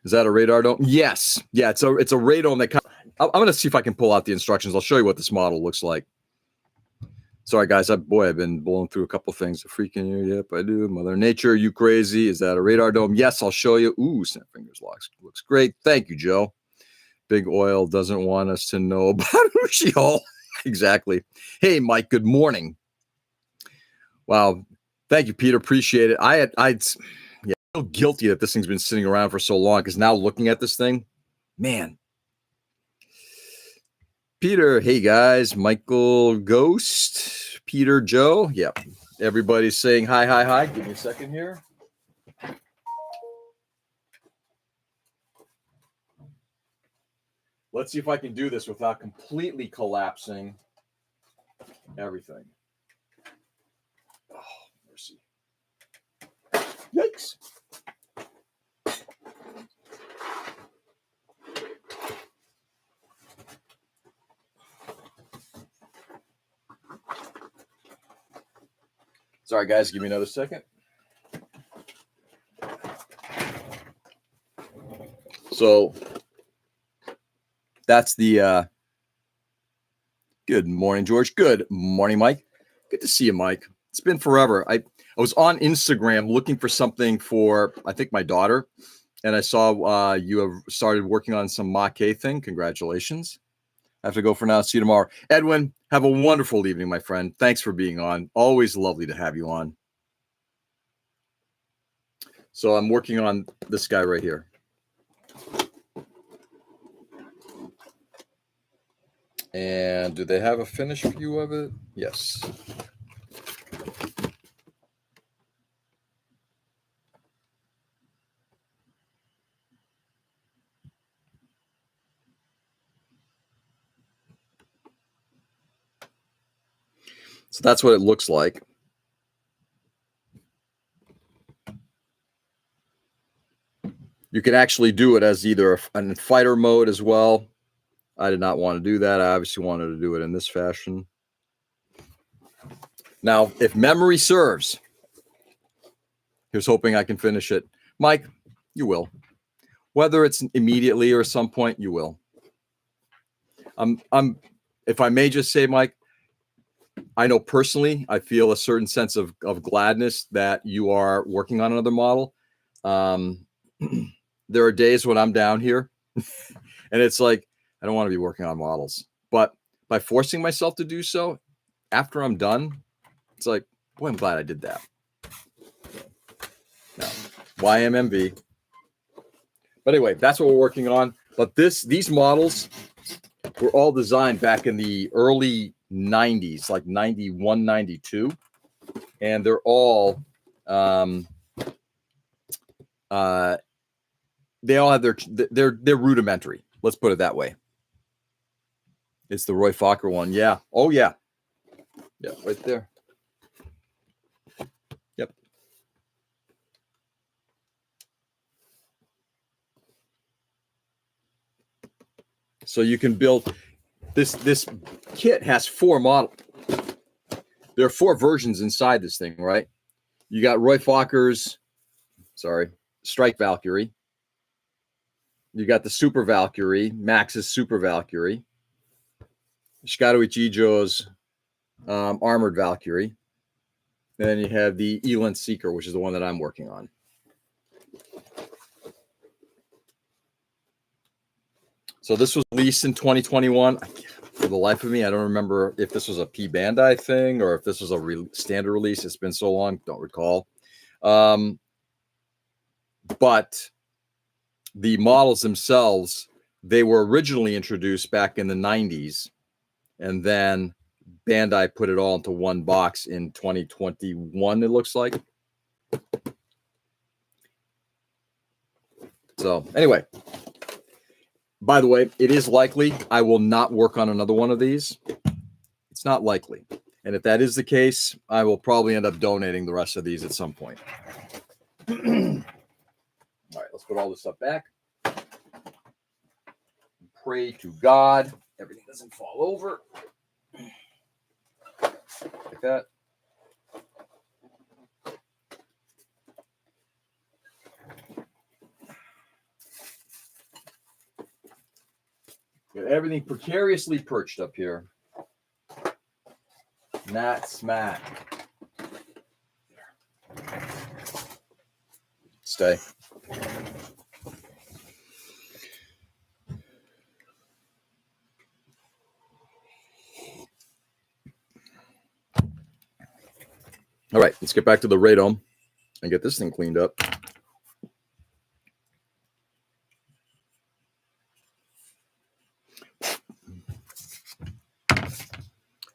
Speaker 1: Is that a radar dome? Yes. Yeah, it's a radome that I'm going to see if I can pull out the instructions. I'll show you what this model looks like. Sorry, guys. I've been blowing through a couple things. Freaking you. Yep, I do. Mother Nature, you crazy. Is that a radar dome? Yes, I'll show you. Ooh, snap fingers looks great. Thank you, Joe. Big Oil doesn't want us to know about Uchiho. Exactly. Hey, Mike, good morning. Wow. Thank you, Peter. Appreciate it. I feel guilty that this thing's been sitting around for so long because now looking at this thing, man. Peter, hey guys, Michael, Ghost, Peter, Joe. Yep. Everybody's saying hi. Give me a second here. Let's see if I can do this without completely collapsing everything. Oh, mercy. Yikes. Sorry, guys. Give me another second. So that's the good morning, George. Good morning, Mike. Good to see you, Mike. It's been forever. I was on Instagram looking for something for, I think, my daughter, and I saw you have started working on some Mach-E thing. Congratulations. I have to go for now. See you tomorrow. Edwin, have a wonderful evening, my friend. Thanks for being on. Always lovely to have you on. So I'm working on this guy right here. And do they have a finished view of it? Yes. So that's what it looks like. You can actually do it as either in fighter mode as well. I did not want to do that. I obviously wanted to do it in this fashion. Now, if memory serves, here's hoping I can finish it. Mike, you will. Whether it's immediately or at some point, you will. If I may just say, Mike, I know personally, I feel a certain sense of gladness that you are working on another model. There are days when I'm down here and it's like, I don't want to be working on models, but by forcing myself to do so after I'm done, it's like, boy, I'm glad I did that. No, YMMV. But anyway, that's what we're working on. But these models were all designed back in the early 90s, like 91, 92. And they're all, they all have they're rudimentary. Let's put it that way. It's the Roy Fokker one. Yeah. Oh, yeah. Yeah, right there. Yep. So you can build this kit has 4 models. There are 4 versions inside this thing, right? You got Roy Fokker's, Strike Valkyrie. You got the Super Valkyrie, Max's Super Valkyrie. Shikaru Ichijo's Armored Valkyrie. And then you have the Elent Seeker, which is the one that I'm working on. So this was released in 2021. For the life of me, I don't remember if this was a P Bandai thing or if this was a standard release. It's been so long, don't recall. But the models themselves, they were originally introduced back in the 90s. And then Bandai put it all into one box in 2021, it looks like. So anyway, by the way, it is likely I will not work on another one of these. It's not likely. And if that is the case, I will probably end up donating the rest of these at some point. All right, let's put all this stuff back. Pray to God everything doesn't fall over. Like that. Got everything precariously perched up here. Not smack. Stay. All right, let's get back to the radome and get this thing cleaned up.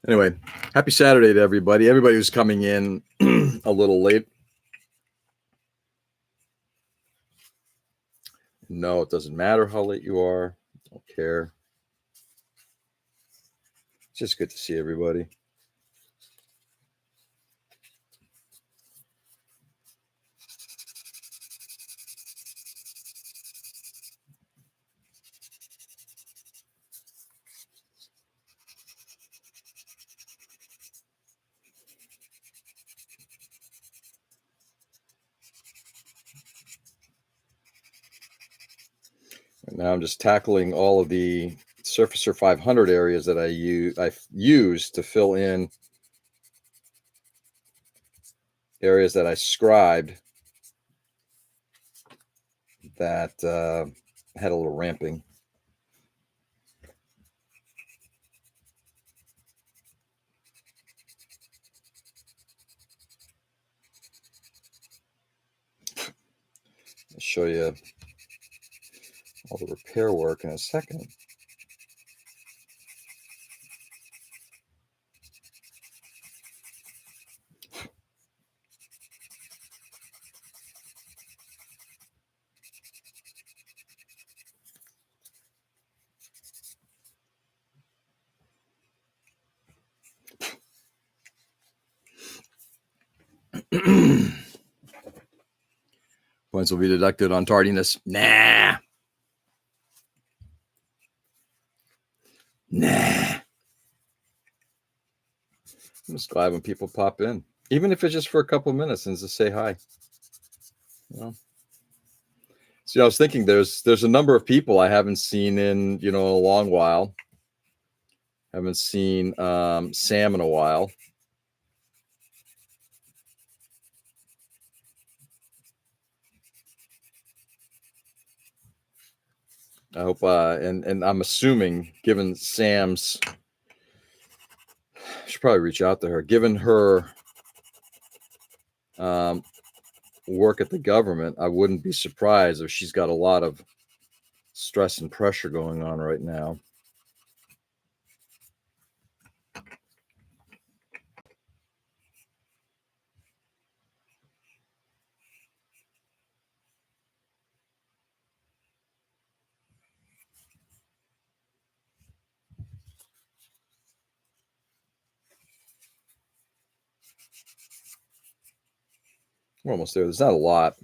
Speaker 1: Anyway, happy Saturday to everybody. Everybody who's coming in a little late. No, it doesn't matter how late you are. Don't care. It's just good to see everybody. And now I'm just tackling all of the Surfacer 500 areas that I've used to fill in areas that I scribed that had a little ramping. I'll show you all the repair work in a second. Points will be deducted on tardiness. Nah. I'm just glad when people pop in, even if it's just for a couple of minutes and just say hi. You know? So I was thinking there's a number of people I haven't seen in a long while. Haven't seen Sam in a while. I hope, and I'm assuming, given Sam's, I should probably reach out to her. Given her work at the government, I wouldn't be surprised if she's got a lot of stress and pressure going on right now. We're almost there. There's not a lot,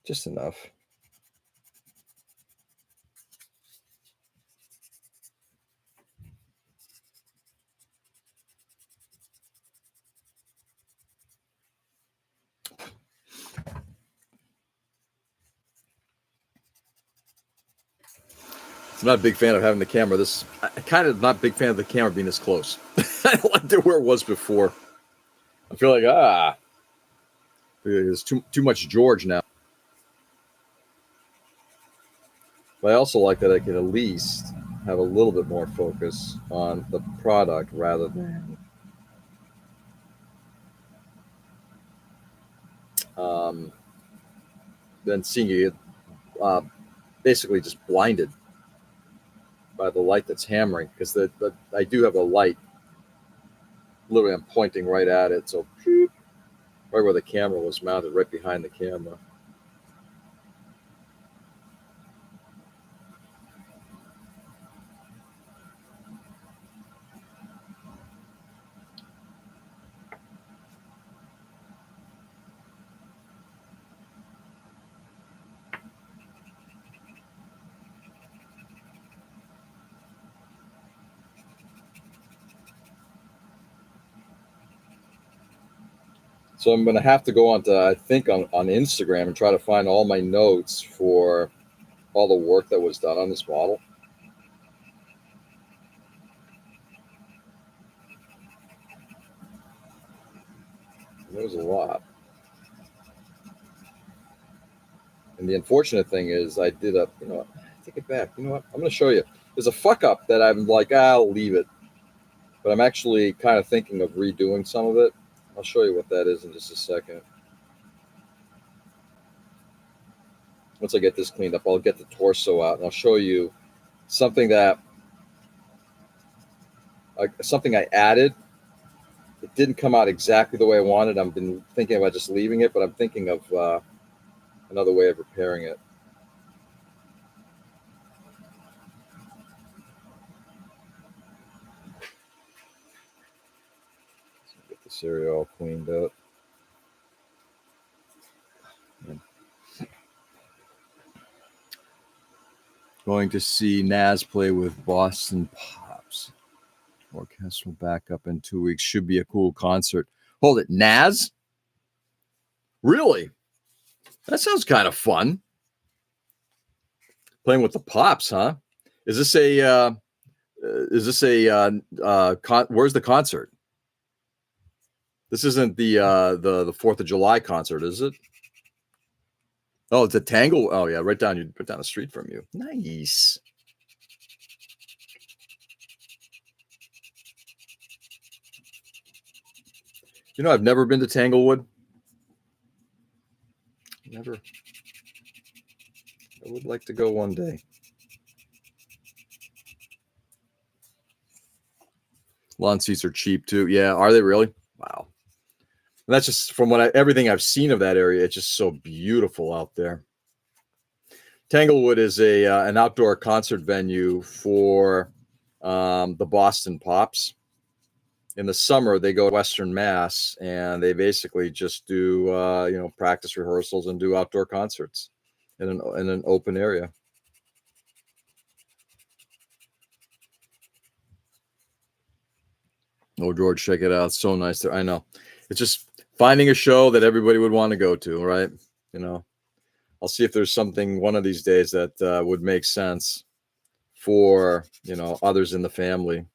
Speaker 1: just enough. I'm not a big fan of having the camera I kind of not a big fan of the camera being this close. I don't like it where it was before. I feel like there's too much George now. But I also like that I can at least have a little bit more focus on the product rather than seeing it basically just blinded by the light that's hammering, because I do have a light. Literally, I'm pointing right at it, so right where the camera was mounted, right behind the camera. So I'm going to have to go on to, I think, on Instagram and try to find all my notes for all the work that was done on this model. There was a lot. And the unfortunate thing is I did a, you know what, take it back. You know what? I'm going to show you. There's a fuck up that I'm like, I'll leave it. But I'm actually kind of thinking of redoing some of it. I'll show you what that is in just a second. Once I get this cleaned up, I'll get the torso out and I'll show you something that, something I added. It didn't come out exactly the way I wanted. I've been thinking about just leaving it, but I'm thinking of another way of repairing it. Get this area all cleaned up. Going to see Nas play with Boston Pops. Orchestral backup in 2 weeks. Should be a cool concert. Hold it, Nas? Really? That sounds kind of fun. Playing with the Pops, huh? Is this a where's the concert? This isn't the 4th of July concert, is it? Oh, it's a Tangle. Oh yeah, right down the street from you. Nice. You know, I've never been to Tanglewood. Never. I would like to go one day. Lawn seats are cheap too. Yeah, are they really? Wow. And that's just from everything I've seen of that area. It's just so beautiful out there. Tanglewood is an outdoor concert venue for the Boston Pops. In the summer, they go to Western Mass, and they basically just do practice rehearsals and do outdoor concerts in an open area. Oh, George, check it out. It's so nice there. I know. It's just finding a show that everybody would want to go to, right? You know, I'll see if there's something one of these days that would make sense for, others in the family.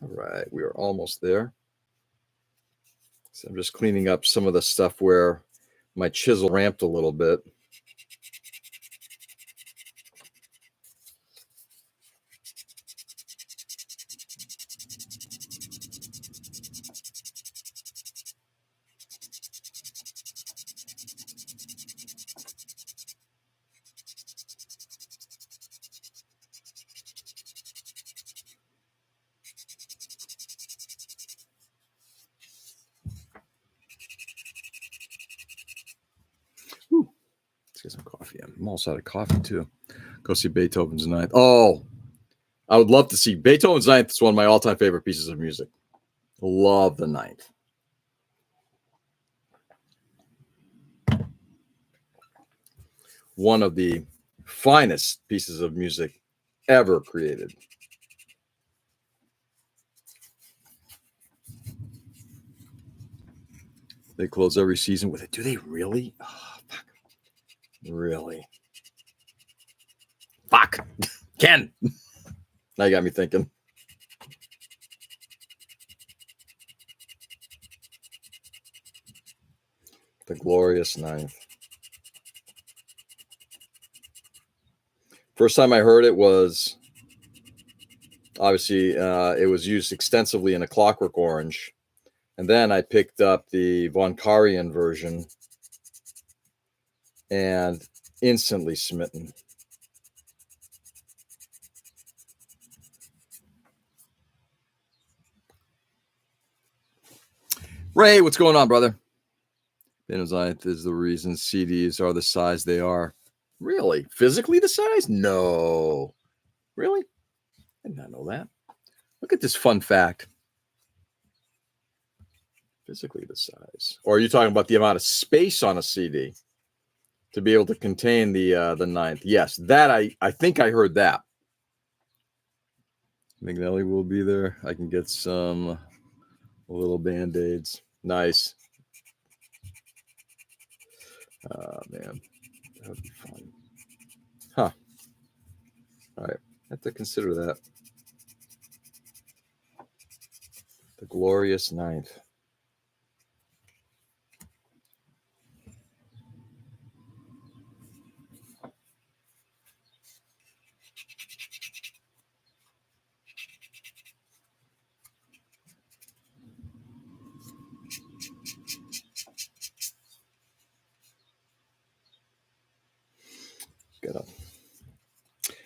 Speaker 1: All right, we are almost there. So I'm just cleaning up some of the stuff where my chisel ramped a little bit. Let's get some coffee. I'm almost out of coffee too. Go see Beethoven's Ninth. Oh, I would love to see Beethoven's Ninth. It's one of my all-time favorite pieces of music. Love the Ninth. One of the finest pieces of music ever created. They close every season with it. Do they really? Oh, fuck. Really? Fuck. Ken. Now you got me thinking. The Glorious Ninth. First time I heard it was, obviously, it was used extensively in A Clockwork Orange. And then I picked up the Von Karajan version and instantly smitten. Ray, what's going on, brother? Benazite is the reason CDs are the size they are. Really? Physically the size? No. Really? I did not know that. Look at this fun fact. physically the size. Or are you talking about the amount of space on a CD to be able to contain the ninth? Yes, that I think I heard that. McNelly will be there. I can get some little band-aids. Nice. Man, that would be fun. Huh. All right. I have to consider that. The glorious ninth.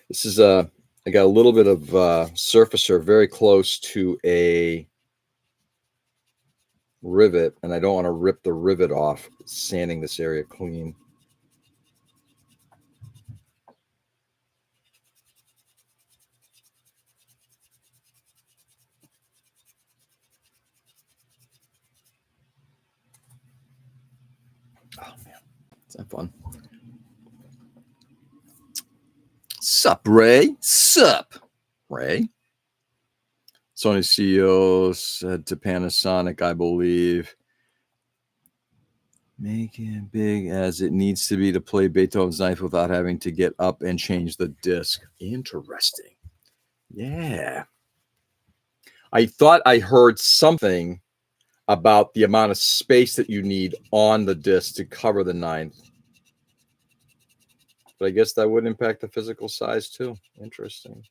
Speaker 1: This is I got a little bit of surfacer very close to a rivet, and I don't want to rip the rivet off, sanding this area clean. Oh man, is that fun? Sup, Ray? Sup, Ray? Sony CEO said to Panasonic, I believe, make it big as it needs to be to play Beethoven's Ninth without having to get up and change the disc. Interesting. Yeah. I thought I heard something about the amount of space that you need on the disc to cover the ninth. But I guess that would impact the physical size too. Interesting.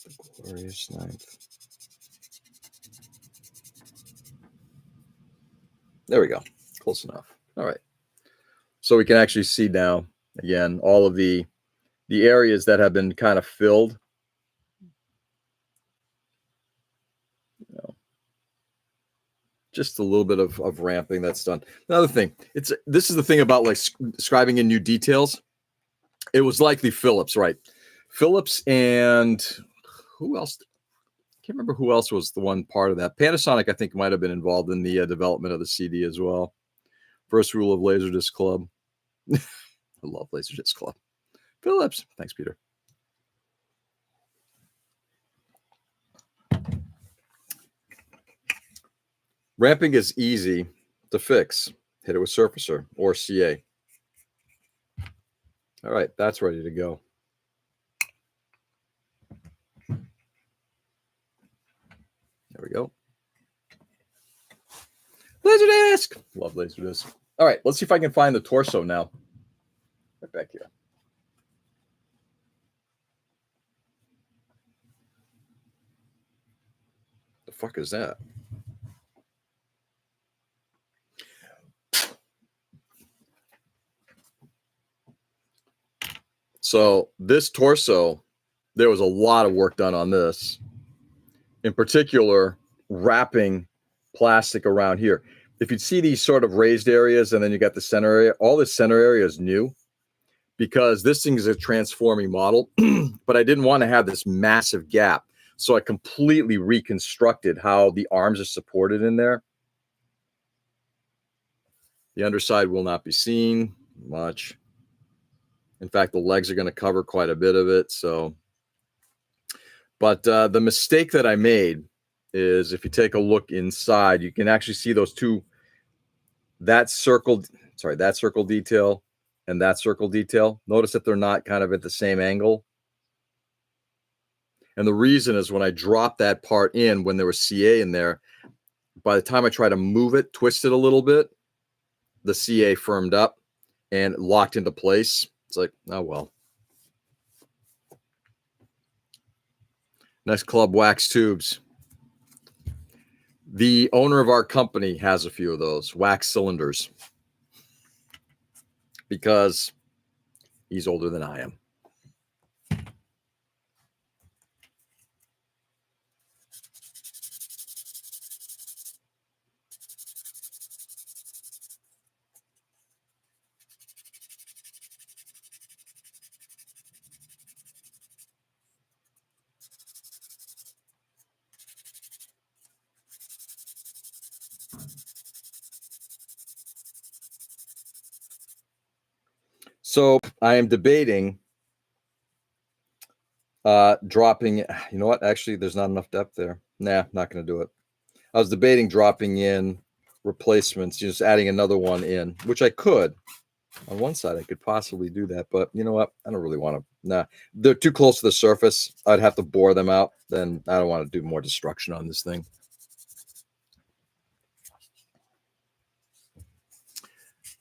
Speaker 1: The glorious ninth. There we go. Close enough. All right. So we can actually see now, again, all of the areas that have been kind of filled. You know, just a little bit of ramping that's done. Another thing, this is the thing about like describing in new details. It was likely Philips, right? Philips and who else? I can't remember who else was the one part of that. Panasonic, I think, might have been involved in the development of the CD as well. First rule of Laserdisc Club. I love Laserdisc Club. Philips. Thanks, Peter. Ramping is easy to fix. Hit it with Surfacer or CA. All right, that's ready to go. There we go. Laserdisc. Love Laserdisc. All right, let's see if I can find the torso now. Right back here. The fuck is that? So this torso, there was a lot of work done on this. In particular, wrapping plastic around here. If you'd see these sort of raised areas and then you got the center area, all the center area is new because this thing is a transforming model, but I didn't want to have this massive gap. So I completely reconstructed how the arms are supported in there. The underside will not be seen much. In fact, the legs are going to cover quite a bit of it. So, but the mistake that I made is if you take a look inside, you can actually see those two, that circle detail and that circle detail. Notice that they're not kind of at the same angle. And the reason is when I dropped that part in, when there was CA in there, by the time I try to move it, twist it a little bit, the CA firmed up and locked into place. It's like, oh, well. Next club, wax tubes. The owner of our company has a few of those wax cylinders because he's older than I am. So I am debating dropping. You know what? Actually, there's not enough depth there. Nah, not going to do it. I was debating dropping in replacements, just adding another one in, which I could. On one side, I could possibly do that, but you know what? I don't really want to. Nah, they're too close to the surface. I'd have to bore them out. Then I don't want to do more destruction on this thing.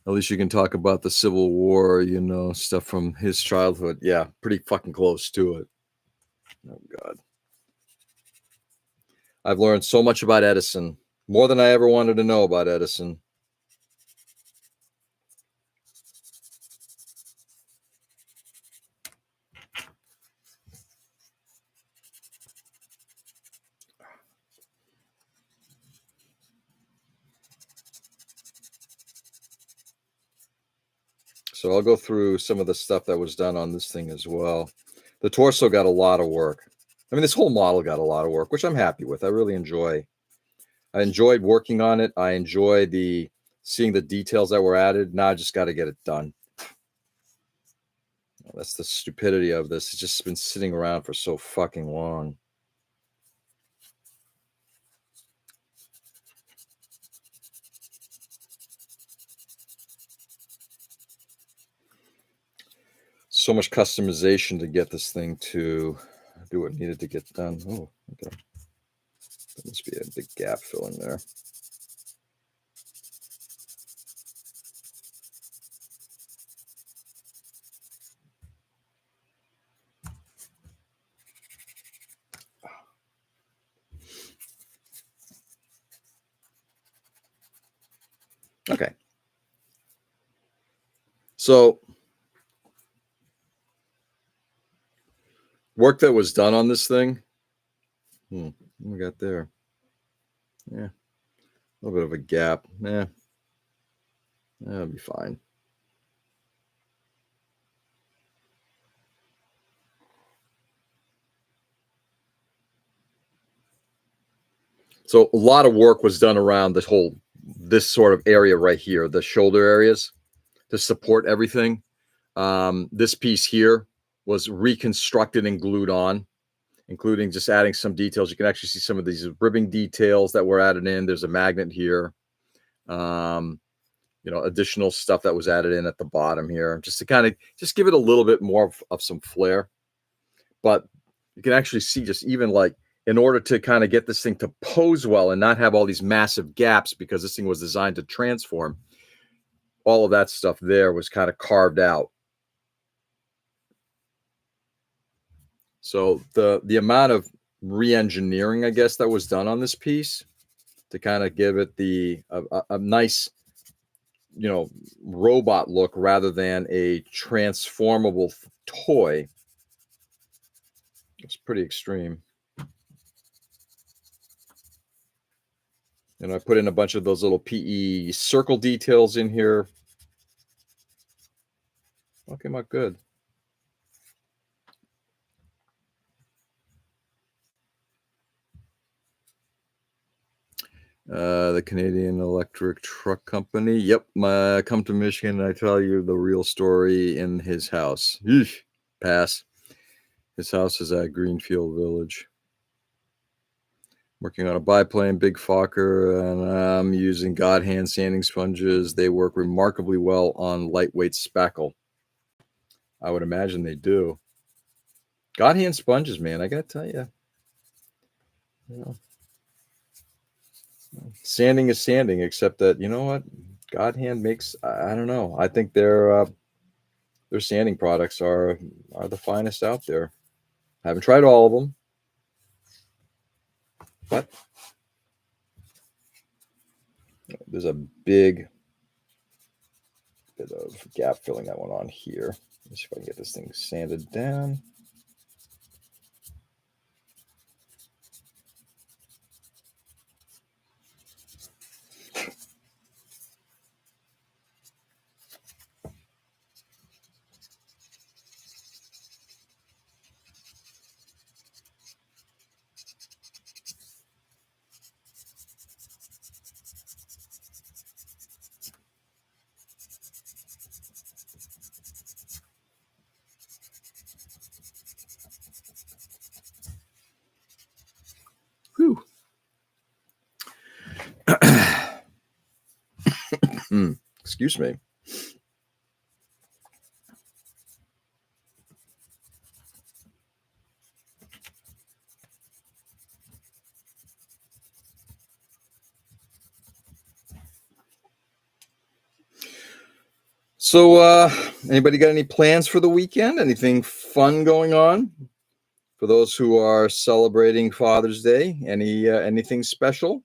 Speaker 1: At least you can talk about the Civil War, you know, stuff from his childhood. Yeah, pretty fucking close to it. Oh, God. I've learned so much about Edison, more than I ever wanted to know about Edison. So I'll go through some of the stuff that was done on this thing as well. The torso got a lot of work. I mean, this whole model got a lot of work, which I'm happy with. I really enjoy. I enjoyed working on it. I enjoy seeing the details that were added. Now I just got to get it done. That's the stupidity of this. It's just been sitting around for so fucking long. So much customization to get this thing to do what needed to get done. Oh, okay. There must be a big gap filling there. Okay. So work that was done on this thing. What we got there? Yeah. A little bit of a gap. Yeah. That'll be fine. So a lot of work was done around this sort of area right here, the shoulder areas to support everything. This piece here was reconstructed and glued on, including just adding some details. You can actually see some of these ribbing details that were added in. There's a magnet here. Additional stuff that was added in at the bottom here, just to kind of just give it a little bit more of some flair. But you can actually see just even like in order to kind of get this thing to pose well and not have all these massive gaps, because this thing was designed to transform, all of that stuff there was kind of carved out. So the amount of re-engineering, I guess, that was done on this piece to kind of give it a nice, robot look rather than a transformable toy. It's pretty extreme. And I put in a bunch of those little PE circle details in here. Well, came out good. The Canadian Electric Truck Company. Yep, come to Michigan and I tell you the real story in his house. Eesh, pass. His house is at Greenfield Village. Working on a biplane, Big Fokker, and I'm using God hand sanding sponges. They work remarkably well on lightweight spackle. I would imagine they do. God hand sponges, man, I gotta tell you. Sanding is sanding, except that, you know what? God hand makes, I don't know. I think their sanding products are the finest out there. Haven't tried all of them, but there's a big bit of gap filling that went on here. Let's see if I can get this thing sanded down. Excuse me. So, anybody got any plans for the weekend? Anything fun going on? For those who are celebrating Father's Day, anything special?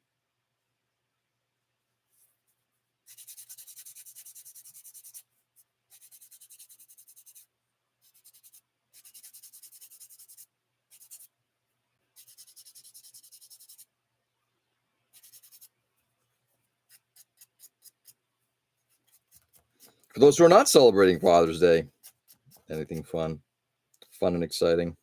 Speaker 1: For those who are not celebrating Father's Day, anything fun and exciting?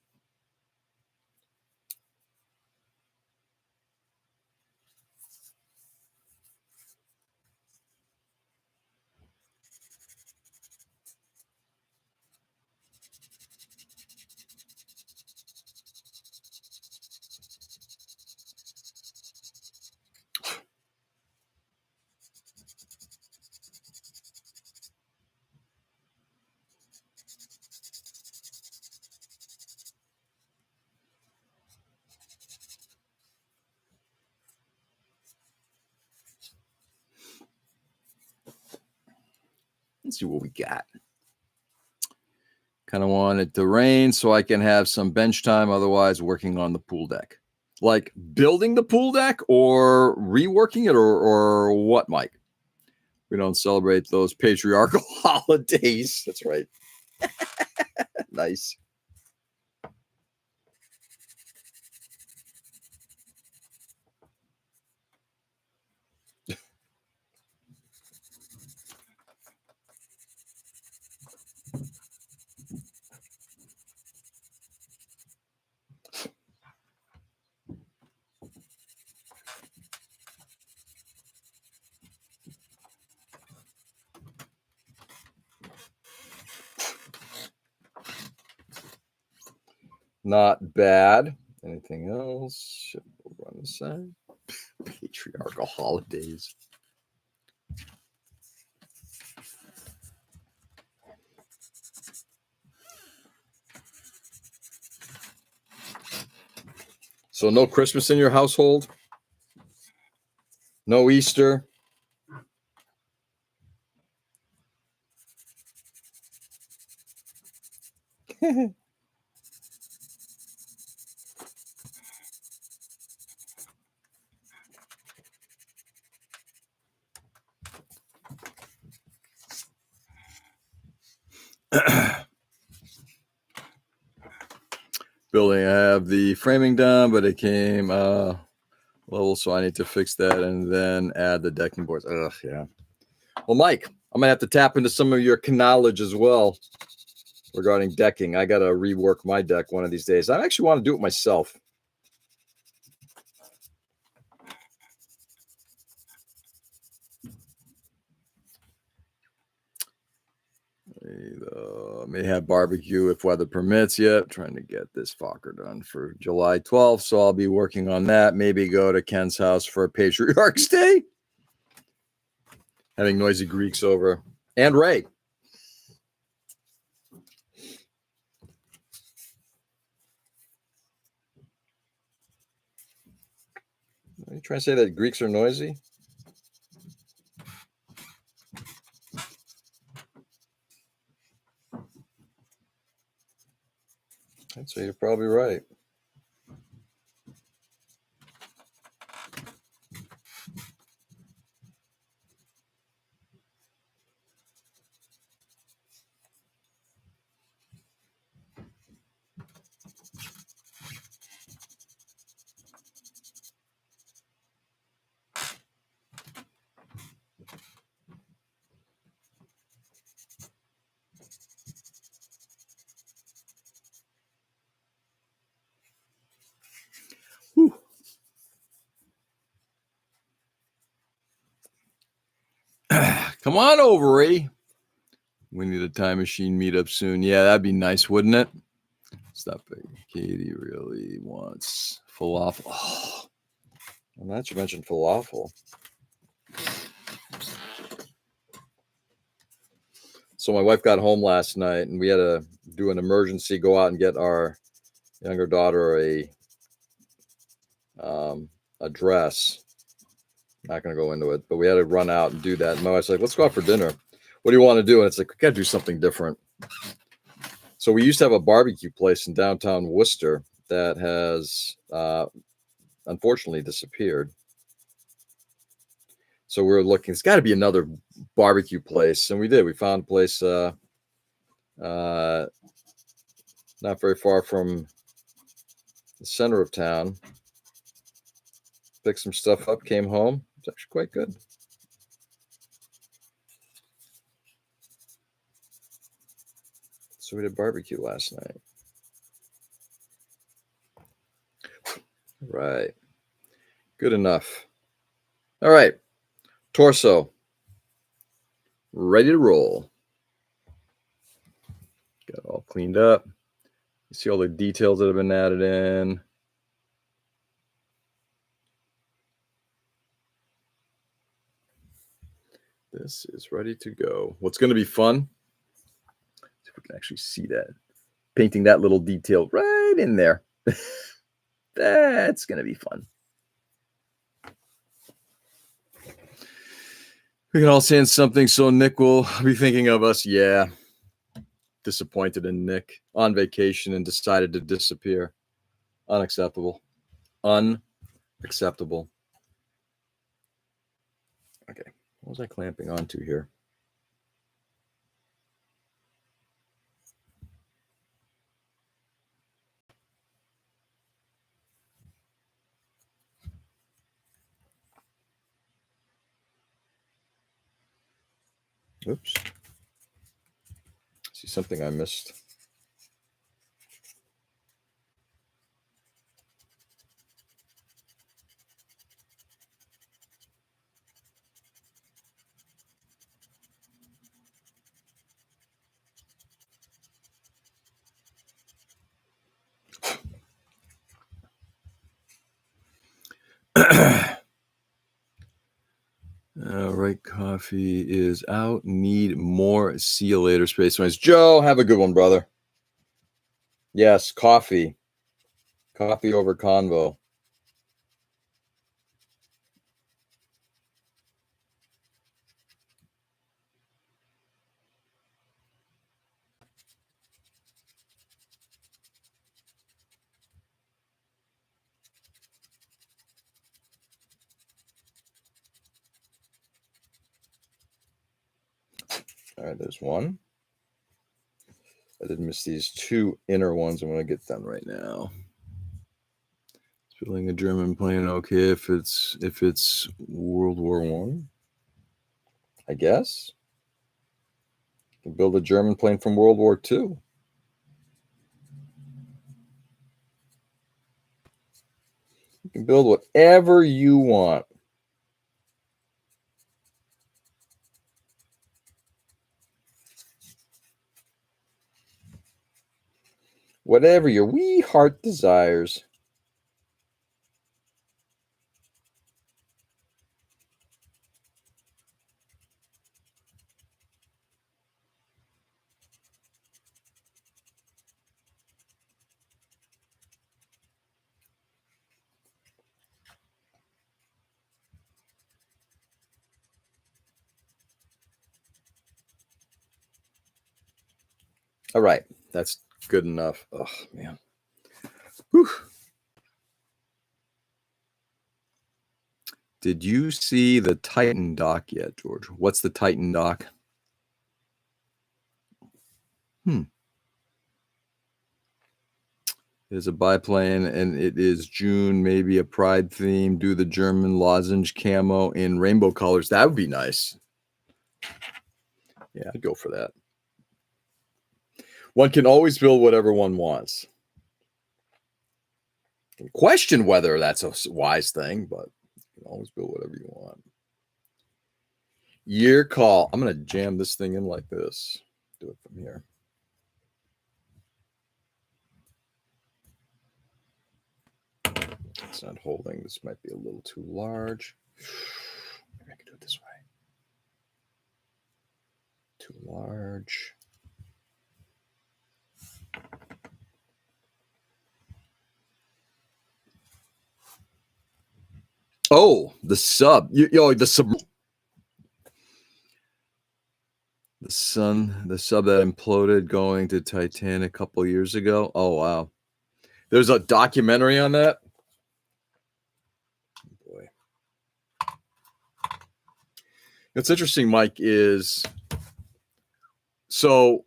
Speaker 1: Let's see what we got. Kind of want it to rain so I can have some bench time, otherwise working on the pool deck. Like building the pool deck or reworking it or what, Mike? We don't celebrate those patriarchal holidays. That's right. Nice. Not bad. Anything else? Ship over on the side. Patriarchal holidays. So no Christmas in your household? No Easter? Building, I have the framing done, but it came level, so I need to fix that and then add the decking boards. Ugh, yeah. Well, Mike, I'm gonna have to tap into some of your knowledge as well regarding decking. I gotta rework my deck one of these days. I actually want to do it myself. May have barbecue if weather permits yet. Trying to get this fucker done for July 12th, so I'll be working on that. Maybe go to Ken's house for a Patriarch's Day. Having noisy Greeks over. And Ray. Are you trying to say that Greeks are noisy? I'd say you're probably right. Whew. Come on over, Ray. We need a time machine meetup soon. Yeah, that'd be nice, wouldn't it? Stop it. Katie really wants falafel. Oh, well, now that you mentioned falafel. So my wife got home last night, and we had to do an emergency, go out and get our younger daughter a dress. Not going to go into it, but we had to run out and do that. And my wife's like, let's go out for dinner. What do you want to do? And it's like, we got to do something different. So we used to have a barbecue place in downtown Worcester that has unfortunately disappeared. So we were looking, it's got to be another barbecue place. And we did. We found a place not very far from the center of town. Picked some stuff up, came home. It's actually quite good. So we did barbecue last night. Right. Good enough. All right. Torso. Ready to roll. Got it all cleaned up. You see all the details that have been added in. This is ready to go. What's going to be fun? See if we can actually see that. Painting that little detail right in there. That's going to be fun. We can all send something so Nick will be thinking of us. Yeah. Disappointed in Nick on vacation and decided to disappear. Unacceptable. Unacceptable. Okay. What was I clamping onto here? Oops. See something I missed. All right, coffee is out. Need more. See you later, Space Mice. Joe, have a good one, brother. Yes, coffee. Coffee over convo. All right, there's one. I did miss these two inner ones. I'm going to get them right now. Building a German plane, okay, if it's World War One, I guess. You can build a German plane from World War II. You can build whatever you want. Whatever your wee heart desires. All right, that's good enough. Oh, man. Whew. Did you see the Titan dock yet, George? What's the Titan dock? It is a biplane, and it is June, maybe a pride theme. Do the German lozenge camo in rainbow colors. That would be nice. Yeah, I'd go for that. One can always build whatever one wants. Question whether that's a wise thing, but you can always build whatever you want. Year call. I'm going to jam this thing in like this. Do it from here. It's not holding. This might be a little too large. Maybe I can do it this way. Too large. Oh, the sub. The sub. The sub that imploded going to Titanic a couple years ago. Oh, wow. There's a documentary on that. Oh, boy. What's interesting, Mike, is so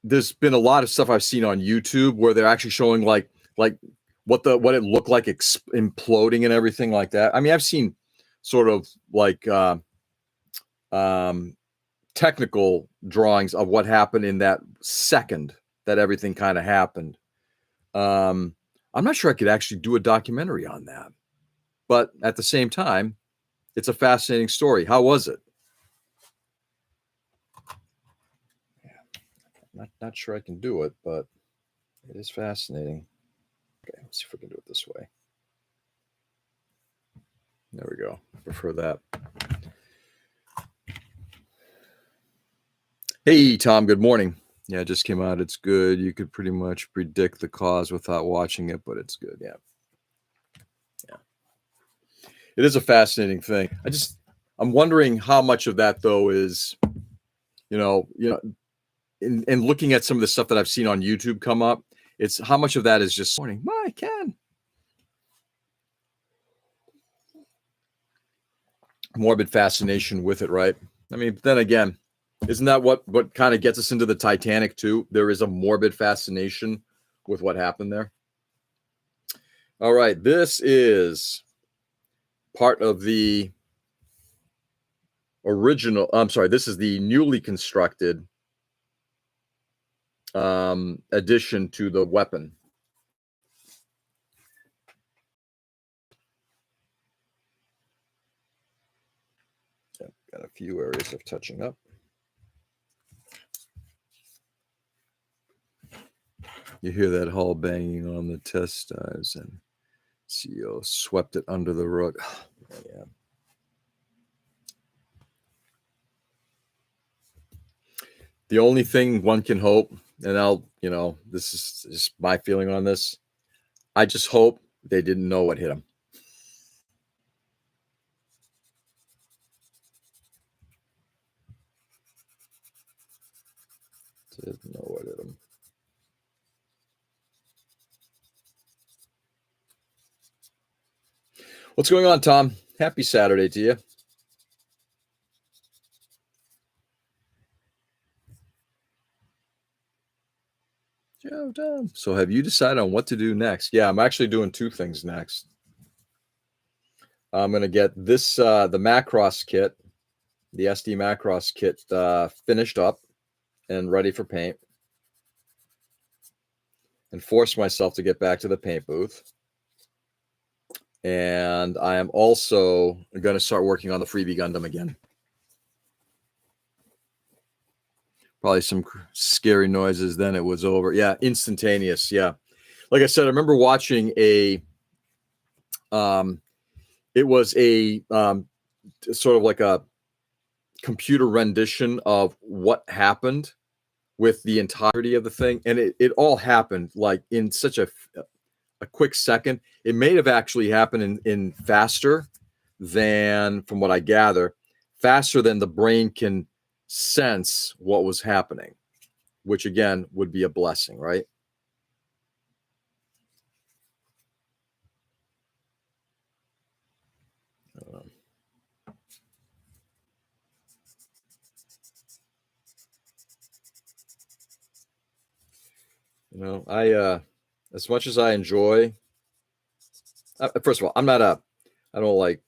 Speaker 1: there's been a lot of stuff I've seen on YouTube where they're actually showing like what it looked like imploding and everything like that. I mean, I've seen sort of like technical drawings of what happened in that second that everything kind of happened. I'm not sure I could actually do a documentary on that, but at the same time, it's a fascinating story. How was it? Yeah, not sure I can do it, but it is fascinating. Okay, let's see if we can do it this way. There we go. I prefer that. Hey, Tom, good morning. Yeah, it just came out. It's good. You could pretty much predict the cause without watching it, but it's good. Yeah. It is a fascinating thing. I'm wondering how much of that, though, is, in looking at some of the stuff that I've seen on YouTube come up, it's how much of that is just morning. My Ken. Morbid fascination with it, right? I mean, then again, isn't that what kind of gets us into the Titanic too? There is a morbid fascination with what happened there. All right, this is part of the original. I'm sorry, this is the newly constructed addition to the weapon. Got a few areas of touching up. You hear that hull banging on the test dives, and CEO swept it under the rug. Yeah. The only thing one can hope, and this is just my feeling on this, I just hope they didn't know what hit them. Didn't know what hit them. What's going on, Tom? Happy Saturday to you. Joe, Tom. So have you decided on what to do next? Yeah, I'm actually doing two things next. I'm going to get this, the Macross kit, the SD Macross kit, finished up and ready for paint, and force myself to get back to the paint booth. And I am also going to start working on the Freebie Gundam again. Probably some scary noises. Then it was over. Yeah, instantaneous. Yeah. Like I said, I remember watching it was a sort of like a computer rendition of what happened with the entirety of the thing. And it all happened like in such a quick second. It may have actually happened in faster than, from what I gather, faster than the brain can sense what was happening, which again would be a blessing, right? I as much as I enjoy, first of all, I don't like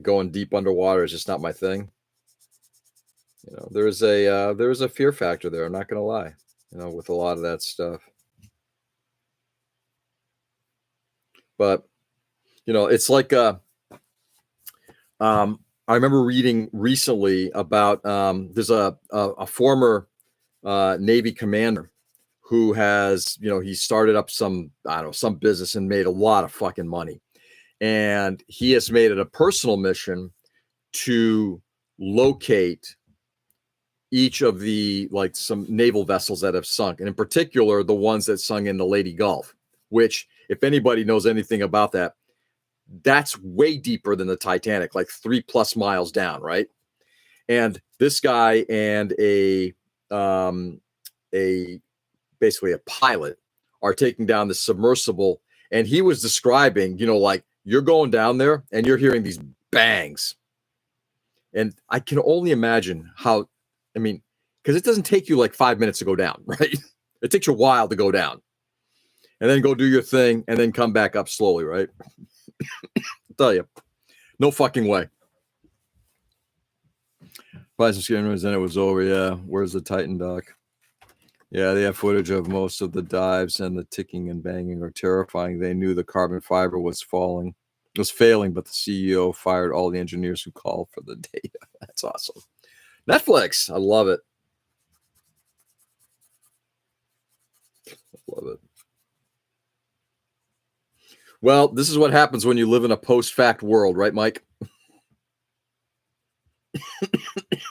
Speaker 1: going deep underwater. It's just not my thing. There is a fear factor there. I'm not going to lie, with a lot of that stuff. But, it's like, I remember reading recently about, there's a former Navy commander who has, he started up some business and made a lot of fucking money. And he has made it a personal mission to locate each of the like some naval vessels that have sunk, and in particular the ones that sunk in the Leyte Gulf, which if anybody knows anything about that, that's way deeper than the Titanic, like 3+ miles down, right? And this guy and a basically a pilot are taking down the submersible, and he was describing, like you're going down there and you're hearing these bangs, and I can only imagine how. I mean, because it doesn't take you like 5 minutes to go down, right? It takes you a while to go down, and then go do your thing, and then come back up slowly, right? I'll tell you, no fucking way. Buy some cameras, then it was over. Yeah, where's the Titan doc? Yeah, they have footage of most of the dives, and the ticking and banging are terrifying. They knew the carbon fiber was failing, but the CEO fired all the engineers who called for the data. That's awesome. Netflix, I love it. Love it. Well, this is what happens when you live in a post-fact world, right, Mike?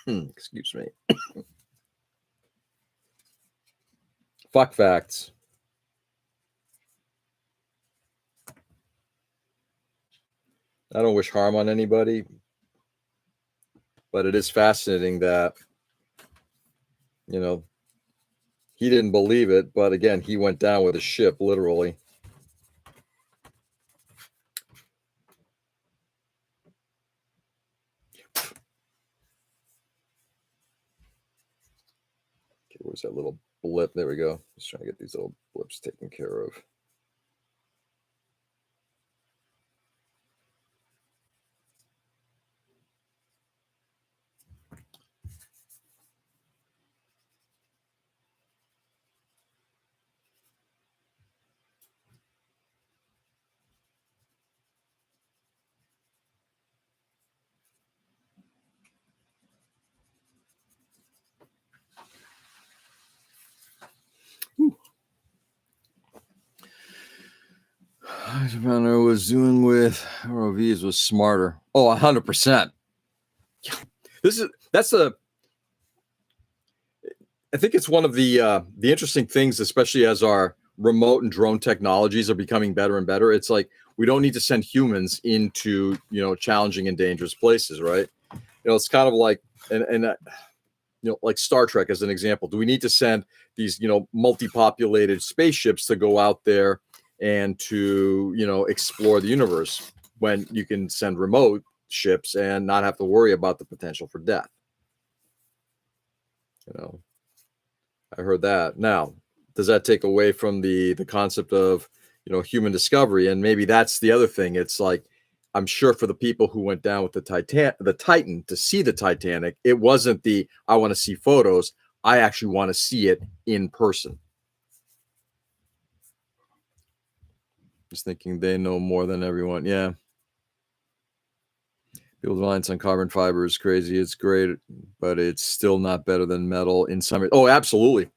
Speaker 1: Excuse me. Fuck facts. I don't wish harm on anybody, but it is fascinating that, he didn't believe it, but again, he went down with a ship, literally. Okay, where's that little blip? There we go. Just trying to get these little blips taken care of. I was doing with ROVs was smarter. Oh, 100%. I think it's one of the interesting things, especially as our remote and drone technologies are becoming better and better. It's like we don't need to send humans into challenging and dangerous places, right? It's kind of like like Star Trek as an example. Do we need to send these multi-populated spaceships to go out there and to explore the universe when you can send remote ships and not have to worry about the potential for death? I heard that. Now, does that take away from the concept of human discovery? And maybe that's the other thing. It's like, I'm sure for the people who went down with the Titan to see the Titanic, it wasn't I want to see photos. I actually want to see it in person. Just thinking they know more than everyone. Yeah. People's reliance on carbon fiber is crazy. It's great, but it's still not better than metal in some. Oh, absolutely.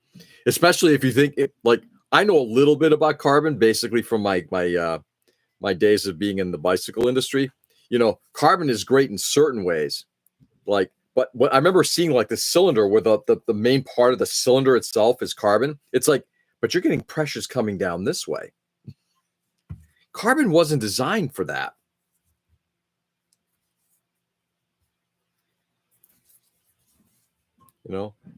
Speaker 1: Especially if you think it, like, I know a little bit about carbon, basically from my days of being in the bicycle industry. Carbon is great in certain ways. Like, but what I remember seeing, like the cylinder where the main part of the cylinder itself is carbon. It's like, but you're getting pressures coming down this way. Carbon wasn't designed for that.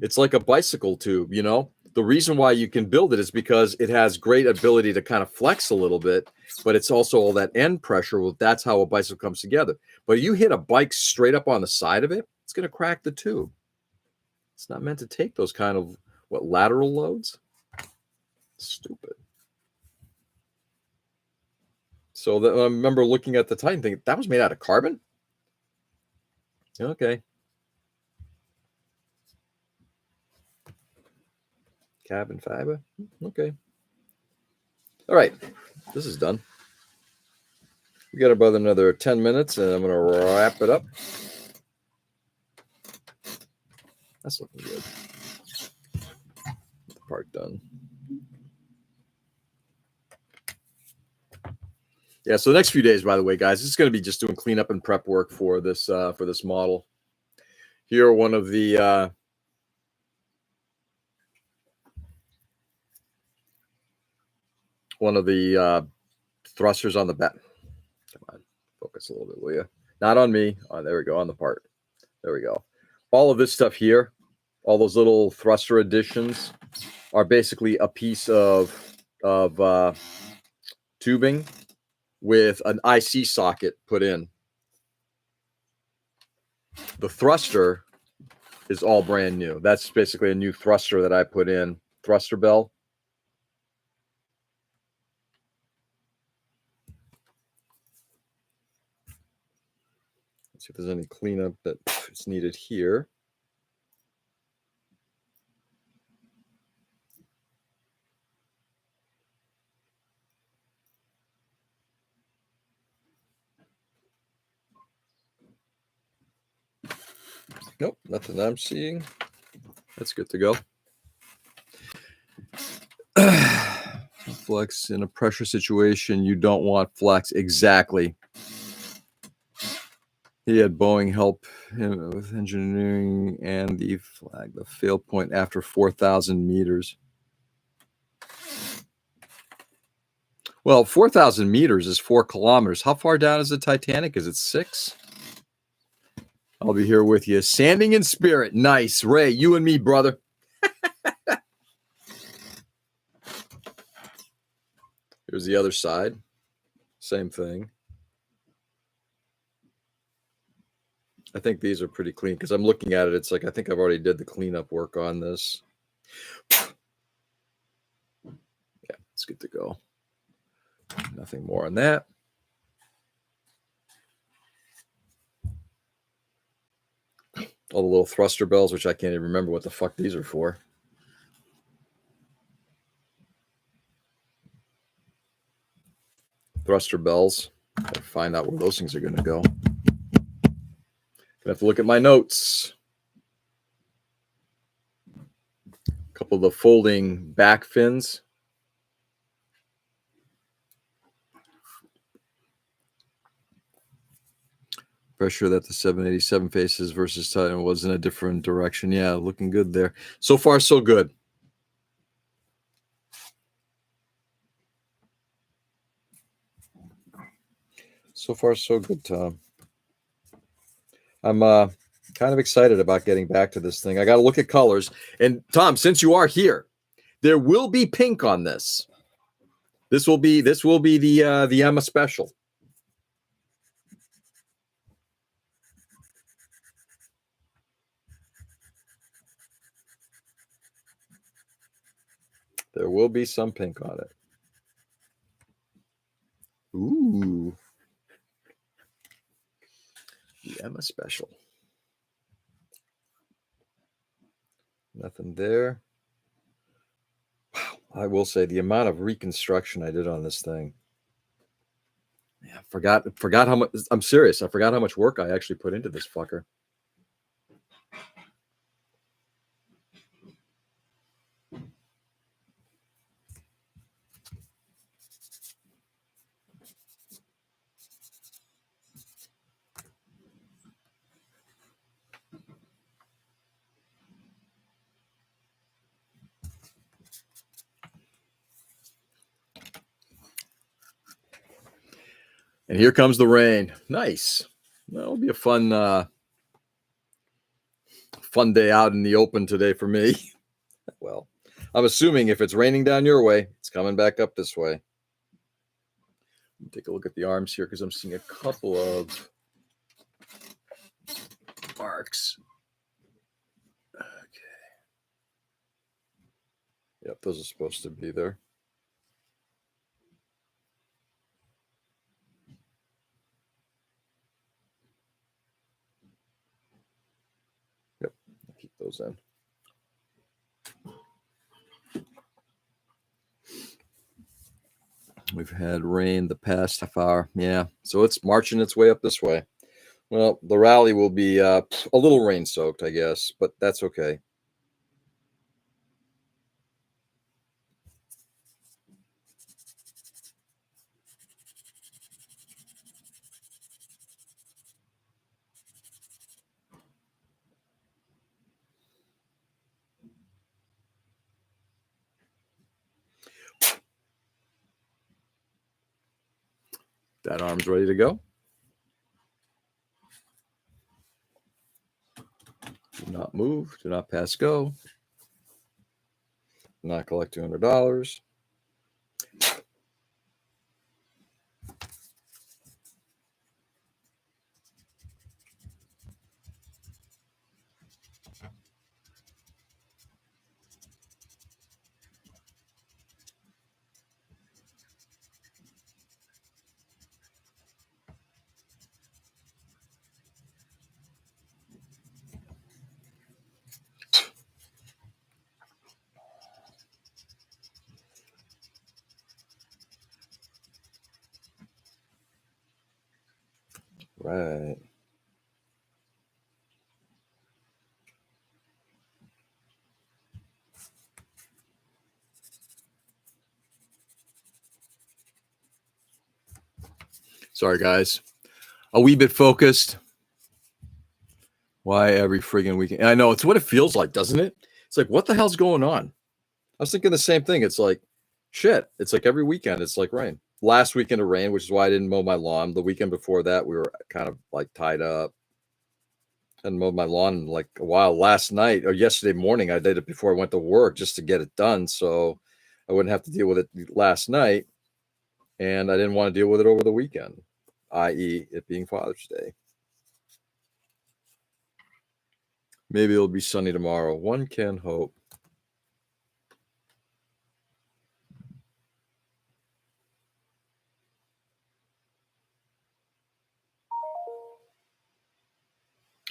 Speaker 1: It's like a bicycle tube. The reason why you can build it is because it has great ability to kind of flex a little bit, but it's also all that end pressure. Well, that's how a bicycle comes together. But you hit a bike straight up on the side of it, it's going to crack the tube. It's not meant to take those kind of lateral loads. Stupid. So I remember looking at the Titan thing. That was made out of carbon? Okay. Carbon fiber? Okay. All right. This is done. We got about another 10 minutes, and I'm going to wrap it up. That's looking good. The part done. Yeah, so the next few days, by the way, guys, it's going to be just doing cleanup and prep work for this model. Here are one of the one of the thrusters on the back. Come on, focus a little bit, will you? Not on me. Oh, there we go, on the part. There we go. All of this stuff here, all those little thruster additions are basically a piece of tubing with an IC socket put in. The thruster is all brand new. That's basically a new thruster that I put in. Thruster bell. Let's see if there's any cleanup that is needed here. Nope, nothing I'm seeing. That's good to go. Flex in a pressure situation, you don't want flex. Exactly. He had Boeing help him with engineering and the flag, the fail point after 4,000 meters. Well, 4,000 meters is 4 kilometers. How far down is the Titanic? Is it 6? I'll be here with you. Sanding in spirit. Nice. Ray, you and me, brother. Here's the other side. Same thing. I think these are pretty clean because I'm looking at it. It's like I think I've already did the cleanup work on this. Yeah, it's good to go. Nothing more on that. All the little thruster bells, which I can't even remember what the fuck these are for. Thruster bells. Gotta find out where those things are going to go. Gonna have to look at my notes. A couple of the folding back fins. Pressure that the 787 faces versus Titan was in a different direction. Yeah, looking good there. So far, so good. So far, so good, Tom. I'm kind of excited about getting back to this thing. I got to look at colors. And Tom, since you are here, there will be pink on this. This will be the Emma special. There will be some pink on it. Ooh. The Emma special. Nothing there. Wow. I will say the amount of reconstruction I did on this thing. Yeah, forgot how much. I'm serious. I forgot how much work I actually put into this fucker. And here comes the rain. Nice. That'll be a fun day out in the open today for me. Well, I'm assuming if it's raining down your way, it's coming back up this way. Take a look at the arms here because I'm seeing a couple of marks. Okay. Yep, those are supposed to be there. Yep, I'll keep those in. We've had rain the past half hour. Yeah, so it's marching its way up this way. Well, the rally will be a little rain soaked, I guess, but that's okay. That arm's ready to go. Do not move. Do not pass go. Do not collect $200. Right. Sorry, guys. A wee bit focused. Why every friggin' weekend? And I know it's what it feels like, doesn't it? It's like, what the hell's going on? I was thinking the same thing. It's like, shit. It's like every weekend, it's like rain. Last weekend of rain, which is why I didn't mow my lawn. The weekend before that, we were kind of like tied up. And mowed my lawn in like a while. Last night or yesterday morning, I did it before I went to work just to get it done, so I wouldn't have to deal with it last night. And I didn't want to deal with it over the weekend, i.e., it being Father's Day. Maybe it'll be sunny tomorrow. One can hope.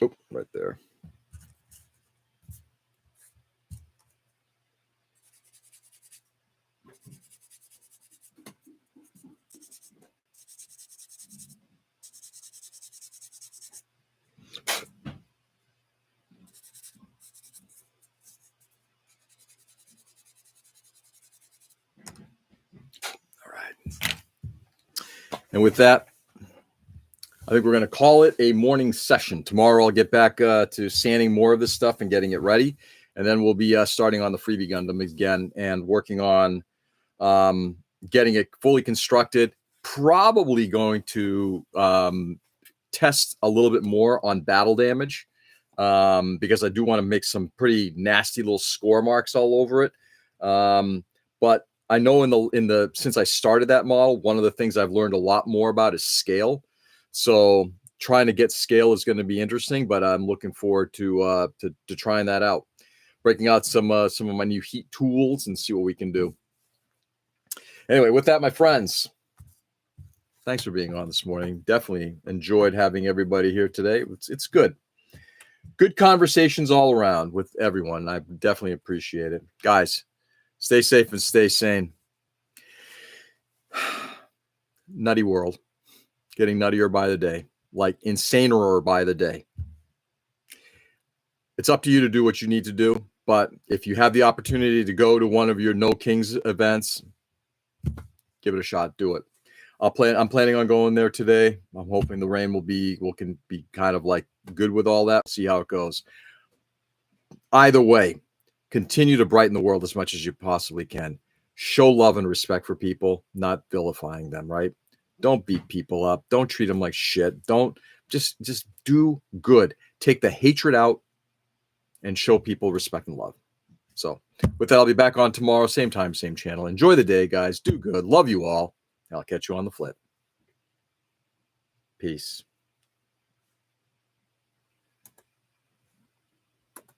Speaker 1: Oh, right there. All right. And with that, I think we're going to call it a morning session. Tomorrow, I'll get back to sanding more of this stuff and getting it ready. And then we'll be starting on the Freebie Gundam again and working on getting it fully constructed. Probably going to test a little bit more on battle damage because I do want to make some pretty nasty little score marks all over it. But I know in the since I started that model, one of the things I've learned a lot more about is scale. So trying to get scale is going to be interesting, but I'm looking forward to trying that out, breaking out some of my new heat tools and see what we can do. Anyway, with that, my friends, thanks for being on this morning. Definitely enjoyed having everybody here today. It's good. Good conversations all around with everyone. I definitely appreciate it. Guys, stay safe and stay sane. Nutty world. Getting nuttier by the day, like insaner by the day. It's up to you to do what you need to do. But if you have the opportunity to go to one of your No Kings events, give it a shot. Do it. I'm planning on going there today. I'm hoping the rain can be kind of like good with all that. See how it goes. Either way, continue to brighten the world as much as you possibly can. Show love and respect for people, not vilifying them, right? Don't beat people up. Don't treat them like shit. Don't just do good. Take the hatred out and show people respect and love. So with that, I'll be back on tomorrow, same time, same channel. Enjoy the day, guys. Do good. Love you all. I'll catch you on the flip. Peace.